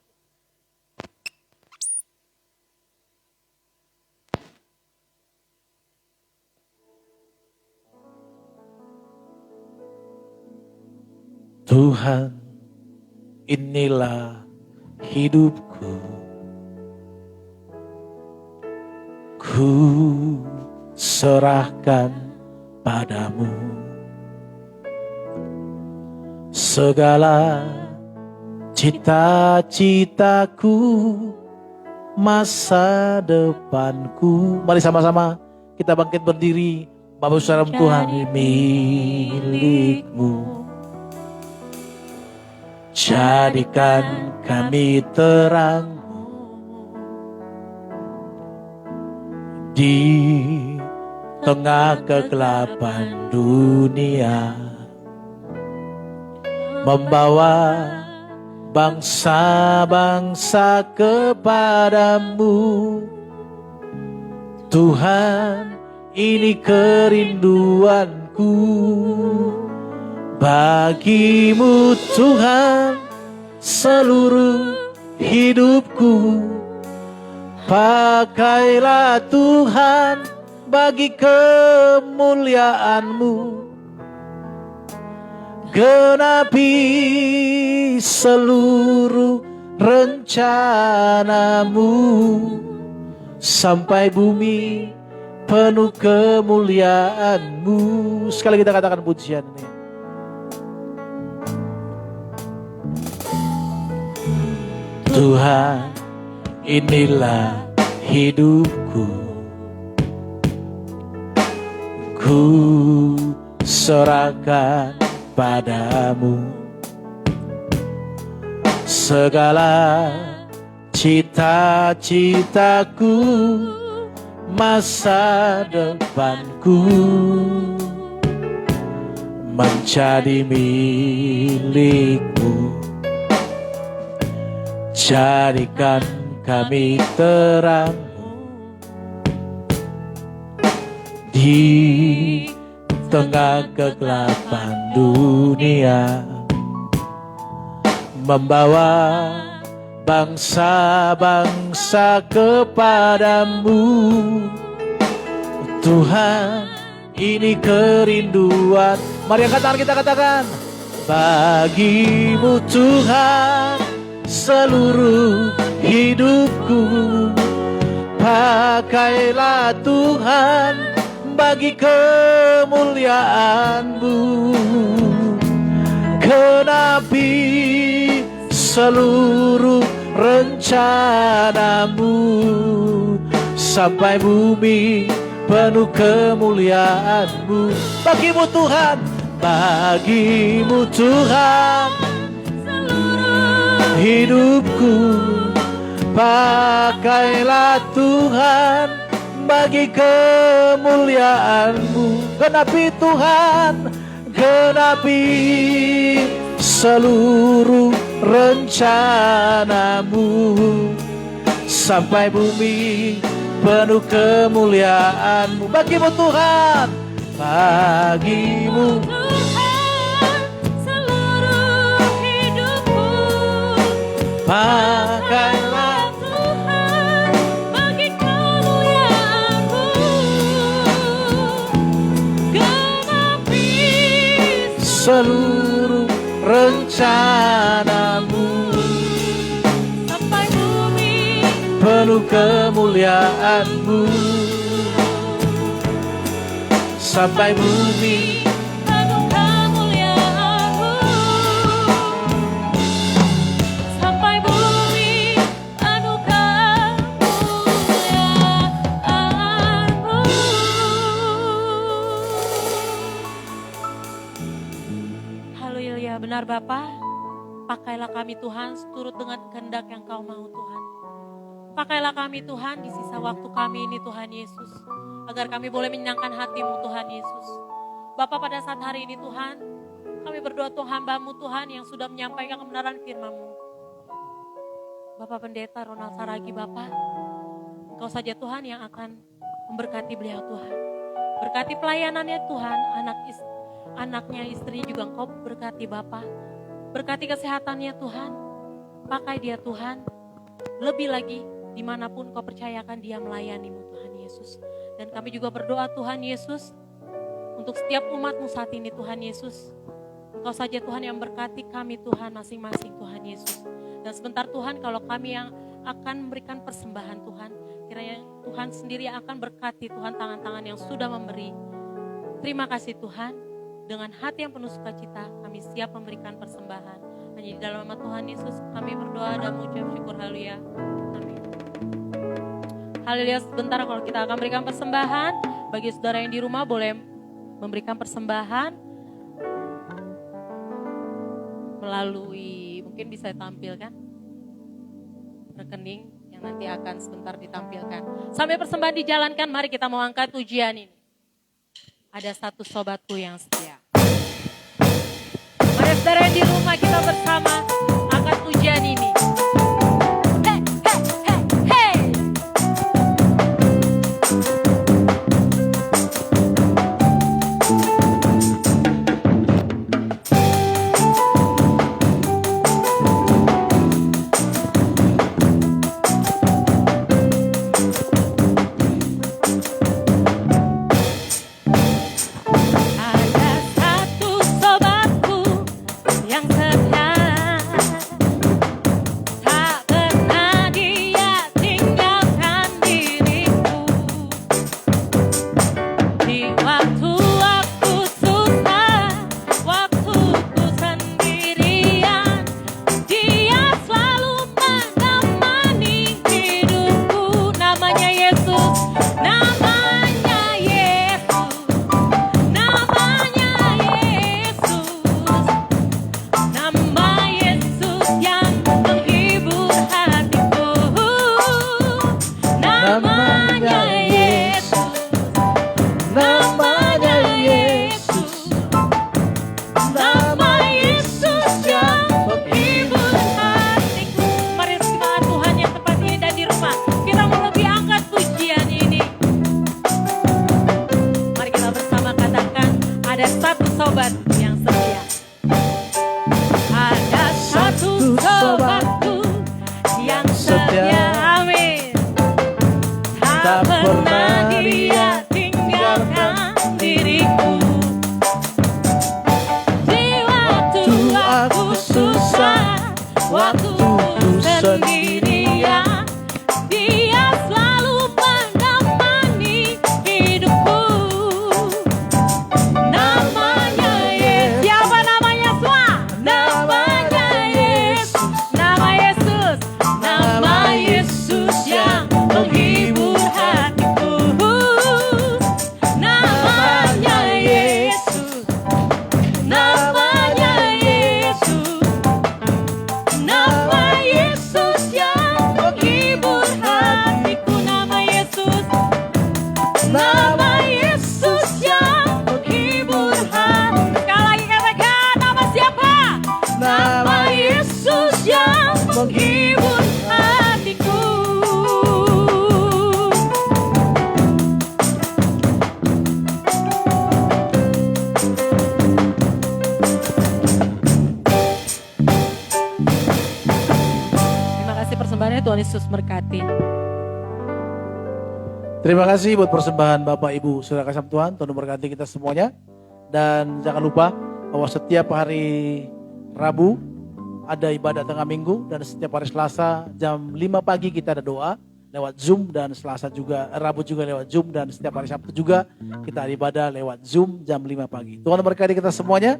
S2: Tuhan, inilah hidupku. Ku serahkan padamu segala cita-citaku, masa depanku. Mari sama-sama kita bangkit berdiri. Bapak Saudara Tuhan, milikmu. Jadikan kami terang di tengah kegelapan dunia, membawa bangsa-bangsa kepadamu. Tuhan, ini kerinduanku. Bagimu Tuhan seluruh hidupku. Pakailah Tuhan bagi kemuliaan-Mu. Genapi seluruh rencana-Mu sampai bumi penuh kemuliaan-Mu. Sekali kita katakan pujian ini. Tuhan, inilah hidupku. Ku serahkan padamu segala cita-citaku, masa depanku menjadi milikmu. Jadikan kami terang di tengah kegelapan dunia, membawa bangsa-bangsa kepadamu. Tuhan, ini kerinduan. Mari angkat tangan kita katakan, bagimu Tuhan seluruh hidupku. Pakailah Tuhan bagi kemuliaan-Mu. Genapi seluruh rencana-Mu sampai bumi penuh kemuliaan-Mu. Bagimu Tuhan, bagimu Tuhan hidupku. Pakailah Tuhan bagi kemuliaan-Mu. Genapi Tuhan, genapi seluruh rencana-Mu sampai bumi penuh kemuliaan-Mu. Bagimu Tuhan, bagimu
S1: Tuhan, seluruh hidupku.
S2: pakailah
S1: Tuhan, bagi kemuliaan-Mu. Genapi
S2: seluruh rencana-Mu,
S1: sampai bumi
S2: penuh kemuliaan-Mu, sampai bumi
S1: penuh kemuliaan-Mu. Sampai bumi penuh kemuliaan-Mu. Haleluya, benar Bapa. Pakailah kami Tuhan seturut dengan kehendak yang Kau mau Tuhan. Pakailah kami Tuhan di sisa waktu kami ini Tuhan Yesus. Agar kami boleh menyenangkan hati-Mu Tuhan Yesus. Bapa, pada saat hari ini Tuhan, kami berdoa Tuhan hamba-Mu Tuhan yang sudah menyampaikan kebenaran firman-Mu. Bapak Pendeta Ronald Saragi Bapak, Engkau saja Tuhan yang akan memberkati beliau Tuhan. Berkati pelayanannya Tuhan, anaknya istri juga Engkau berkati Bapak. Berkati kesehatannya Tuhan, pakai dia Tuhan, lebih lagi dimanapun Kau percayakan dia melayani-Mu Tuhan Yesus. Dan kami juga berdoa Tuhan Yesus, untuk setiap umat-Mu saat ini Tuhan Yesus. Engkau saja Tuhan yang berkati kami Tuhan masing-masing Tuhan Yesus. Dan sebentar Tuhan kalau kami yang akan memberikan persembahan Tuhan, kiranya Tuhan sendiri akan berkati Tuhan tangan-tangan yang sudah memberi. Terima kasih Tuhan. Dengan hati yang penuh sukacita, kami siap memberikan persembahan. Hanya di dalam nama Tuhan Yesus, kami berdoa dan mengucap syukur. Haleluya. Amin. Haleluya, sebentar kalau kita akan memberikan persembahan. Bagi saudara yang di rumah boleh memberikan persembahan melalui, mungkin bisa ditampilkan rekening yang nanti akan sebentar ditampilkan. Sampai persembahan dijalankan, mari kita mau angkat ujian ini. Ada satu sobatku yang setia. Mari saudara yang di rumah kita bersama angkat ujian ini. Hey, hey, hey, hey. Ada satu sobatku yang setia, tak pernah dia tinggalkan diriku. Di waktu-waktu susah, waktuku sendirian, dia selalu menemani hidupku. Namanya Yesus, namanya Yesus. Namanya Yesus, nama Yesus yang menghibur hatiku. Namanya Yesus,
S2: namanya Yesus,
S1: nama Yesus yang menghibur hatiku. Mari semangat Tuhan yang tepat ini dan di rumah, kita mau lebih angkat pujian ini. Mari kita bersama katakan, ada satu sobat yang setia. Ada satu sobatku yang setia. Amin. Tak pernah dia tinggalkan diriku. Di waktu aku susah, waktu sendirian, dia selalu menemani hidupku. Namanya Yesus. Siapa namanya semua? Namanya Yesus. Nama Yesus. Nama Yesus yang menghibur hatiku. Namanya Yesus. Yesus berkati.
S2: Terima kasih buat persembahan Bapak Ibu Saudara kasih Tuhan. Tuhan memberkati kita semuanya. Dan jangan lupa bahwa setiap hari Rabu ada ibadah tengah minggu, dan setiap hari Selasa jam 5 pagi kita ada doa lewat Zoom, dan Selasa juga, Rabu juga lewat Zoom, dan setiap hari Sabtu juga kita ada ibadah lewat Zoom jam 5 pagi. Tuhan memberkati kita semuanya.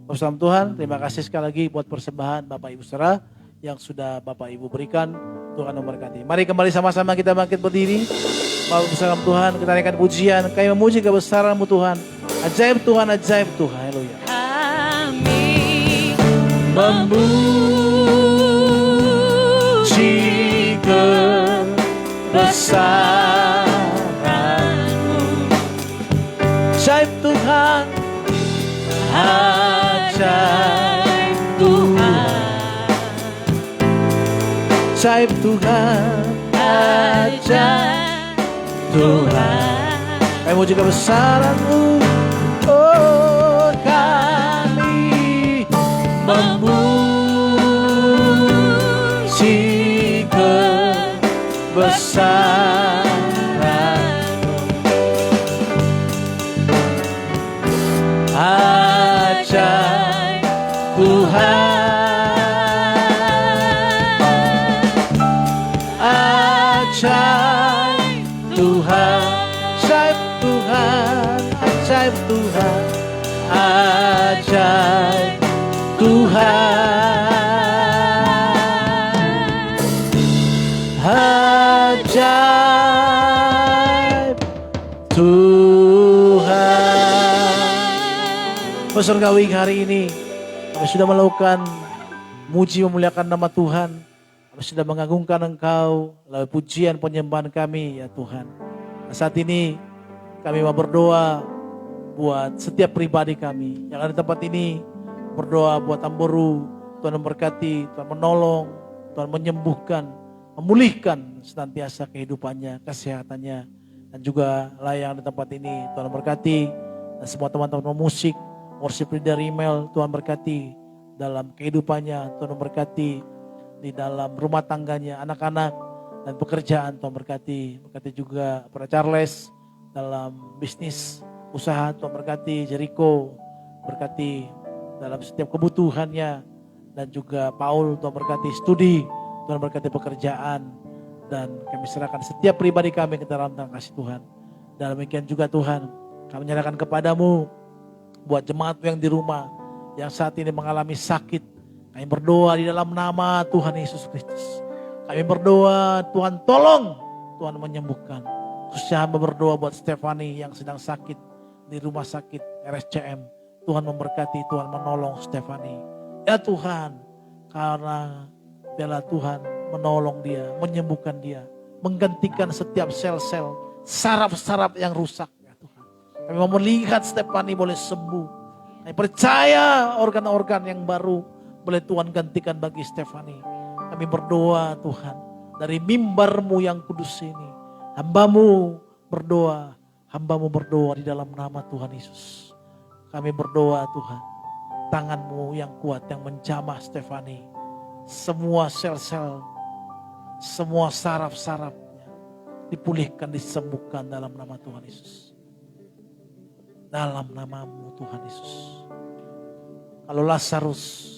S2: Bersama Tuhan, terima kasih sekali lagi buat persembahan Bapak Ibu Saudara yang sudah Bapak Ibu berikan. Tuhan memberkati. Mari kembali sama-sama kita bangkit berdiri. Bapak bersama Tuhan, kita naikkan pujian. Kami memuji kebesaran-Mu Tuhan. Ajaib Tuhan, ajaib Tuhan. Haleluya.
S1: Kami
S2: memuji kebesaran-Mu. Ajaib Tuhan, ajaib Tuhan. Ajaib Tuhan, ajaib Tuhan. Kami memuji kebesaran-Mu. Oh, kami memuji kebesaran-Mu. Ajaib Tuhan, ajaib Tuhan, ajaib Tuhan, ajaib Tuhan, ajaib Tuhan, ajaib Tuhan. Surgawi hari ini kami sudah melakukan muji memuliakan nama Tuhan. Kami sudah mengagungkan Engkau melalui pujian penyembahan kami ya Tuhan. Nah, saat ini kami mau berdoa buat setiap pribadi kami yang ada di tempat ini. Berdoa buat Tamboru, Tuhan memberkati, Tuhan menolong, Tuhan menyembuhkan, memulihkan senantiasa kehidupannya, kesehatannya. Dan juga layang di tempat ini, Tuhan memberkati. Dan semua teman-teman musik, worship leader email, Tuhan berkati dalam kehidupannya, Tuhan memberkati di dalam rumah tangganya, anak-anak dan pekerjaan, Tuhan berkati. Berkati juga para Charles dalam bisnis usaha, Tuhan berkati. Jericho berkati dalam setiap kebutuhannya, dan juga Paul, Tuhan berkati studi, Tuhan berkati pekerjaan, dan kami serahkan setiap pribadi kami ke dalam tangan kasih Tuhan. Dan demikian juga Tuhan, kami menyerahkan kepadamu buat jemaat yang di rumah yang saat ini mengalami sakit. Kami berdoa di dalam nama Tuhan Yesus Kristus. Kami berdoa Tuhan tolong, Tuhan menyembuhkan. Khususnya hamba berdoa buat Stefani yang sedang sakit di rumah sakit RSCM. Tuhan memberkati, Tuhan menolong Stefani. Ya Tuhan, karena biarlah Tuhan menolong dia, menyembuhkan dia, menggantikan setiap sel-sel, saraf-saraf yang rusak. Ya Tuhan, kami mau melihat Stefani boleh sembuh. Kami percaya organ-organ yang baru boleh Tuhan gantikan bagi Stefani. Kami berdoa Tuhan, dari mimbar-Mu yang kudus ini, Hamba-Mu berdoa di dalam nama Tuhan Yesus. Kami berdoa Tuhan, tangan-Mu yang kuat yang menjamah Stefani, semua sel-sel, semua saraf-sarafnya dipulihkan, disembuhkan dalam nama Tuhan Yesus. Dalam nama-Mu Tuhan Yesus. Kalau Lazarus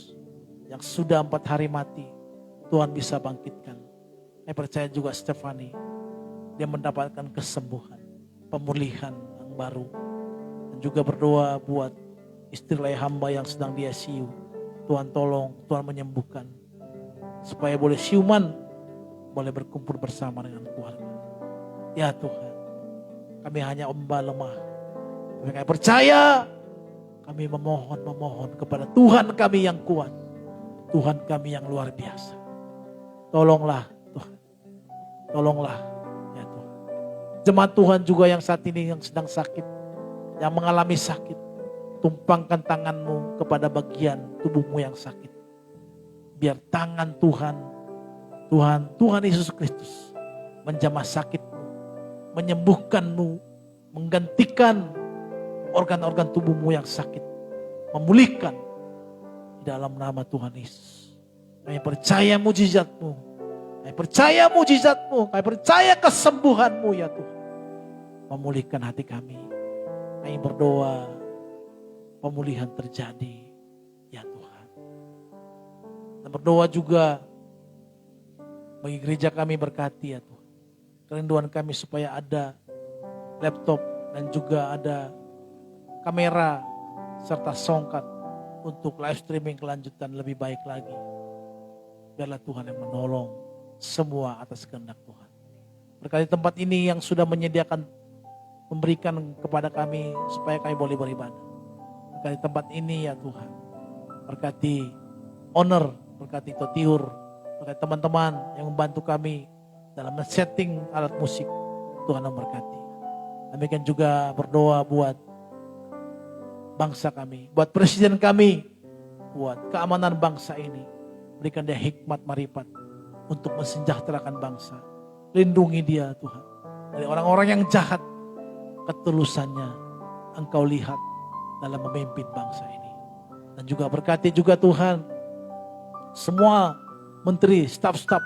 S2: yang sudah 4 hari mati, Tuhan bisa bangkitkan. Saya percaya juga Stefani, dia mendapatkan kesembuhan, pemulihan yang baru. Dan juga berdoa buat istri hamba yang sedang di ICU. Tuhan tolong, Tuhan menyembuhkan. Supaya boleh siuman, boleh berkumpul bersama dengan keluarga. Ya Tuhan, kami hanya hamba lemah. Tapi kami percaya, kami memohon kepada Tuhan kami yang kuat. Tuhan kami yang luar biasa. Tolonglah Tuhan, tolonglah ya Tuhan. Jemaat Tuhan juga yang saat ini yang sedang sakit, yang mengalami sakit, tumpangkan tangan-Mu kepada bagian tubuh-Mu yang sakit. Biar tangan Tuhan Yesus Kristus menjamah sakit-Mu, menyembuhkan-Mu, menggantikan organ-organ tubuh-Mu yang sakit, memulihkan di dalam nama Tuhan Yesus. Kami percaya mujizat-Mu, Kami percaya mujizat-Mu, kami percaya kesembuhan-Mu ya Tuhan. Memulihkan hati kami. Kami berdoa pemulihan terjadi ya Tuhan. Dan berdoa juga bagi gereja kami, berkati ya Tuhan. Kerinduan kami supaya ada laptop dan juga ada kamera serta songkat untuk live streaming kelanjutan lebih baik lagi. Biarlah Tuhan yang menolong semua atas kehendak Tuhan. Berkati tempat ini yang sudah menyediakan, memberikan kepada kami supaya kami boleh beribadah. Berkati tempat ini ya Tuhan. Berkati owner, berkati Totiur, berkati teman-teman yang membantu kami dalam men-setting alat musik. Tuhan memberkati. Demikian juga berdoa buat bangsa kami, buat presiden kami, buat keamanan bangsa ini. Berikan dia hikmat marifat untuk mensejahterakan bangsa. Lindungi dia Tuhan dari orang-orang yang jahat. Ketulusannya Engkau lihat dalam memimpin bangsa ini. Dan juga berkati juga Tuhan semua menteri, staf-staf,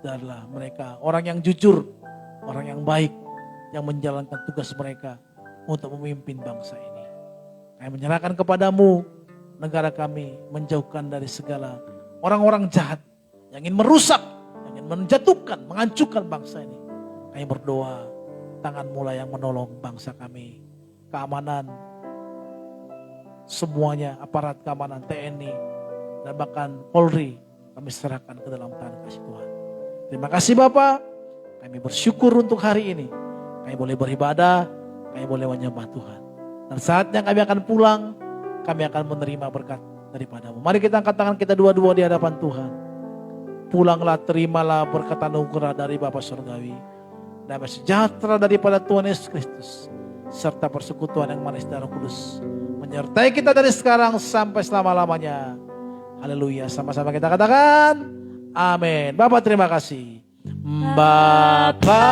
S2: adalah mereka orang yang jujur, orang yang baik, yang menjalankan tugas mereka untuk memimpin bangsa ini. Kami menyerahkan kepadamu negara kami, menjauhkan dari segala orang-orang jahat yang ingin merusak, yang ingin menjatuhkan, menghancurkan bangsa ini. Kami berdoa, tangan-Mu lah yang menolong bangsa kami. Keamanan, semuanya, aparat keamanan, TNI, dan bahkan Polri, kami serahkan ke dalam tangan kasih Tuhan. Terima kasih Bapak, kami bersyukur untuk hari ini. Kami boleh beribadah, kami boleh menyembah Tuhan. Dan saatnya kami akan pulang, kami akan menerima berkat daripada-Mu. Mari kita angkat tangan kita dua-dua di hadapan Tuhan. Pulanglah, terimalah berkat anugerah dari Bapa Surgawi. Damai sejahtera daripada Tuhan Yesus Kristus, serta persekutuan yang manis dan Roh Kudus menyertai kita dari sekarang sampai selama-lamanya. Haleluya. Sama-sama kita katakan amin. Bapak terima kasih. Bapa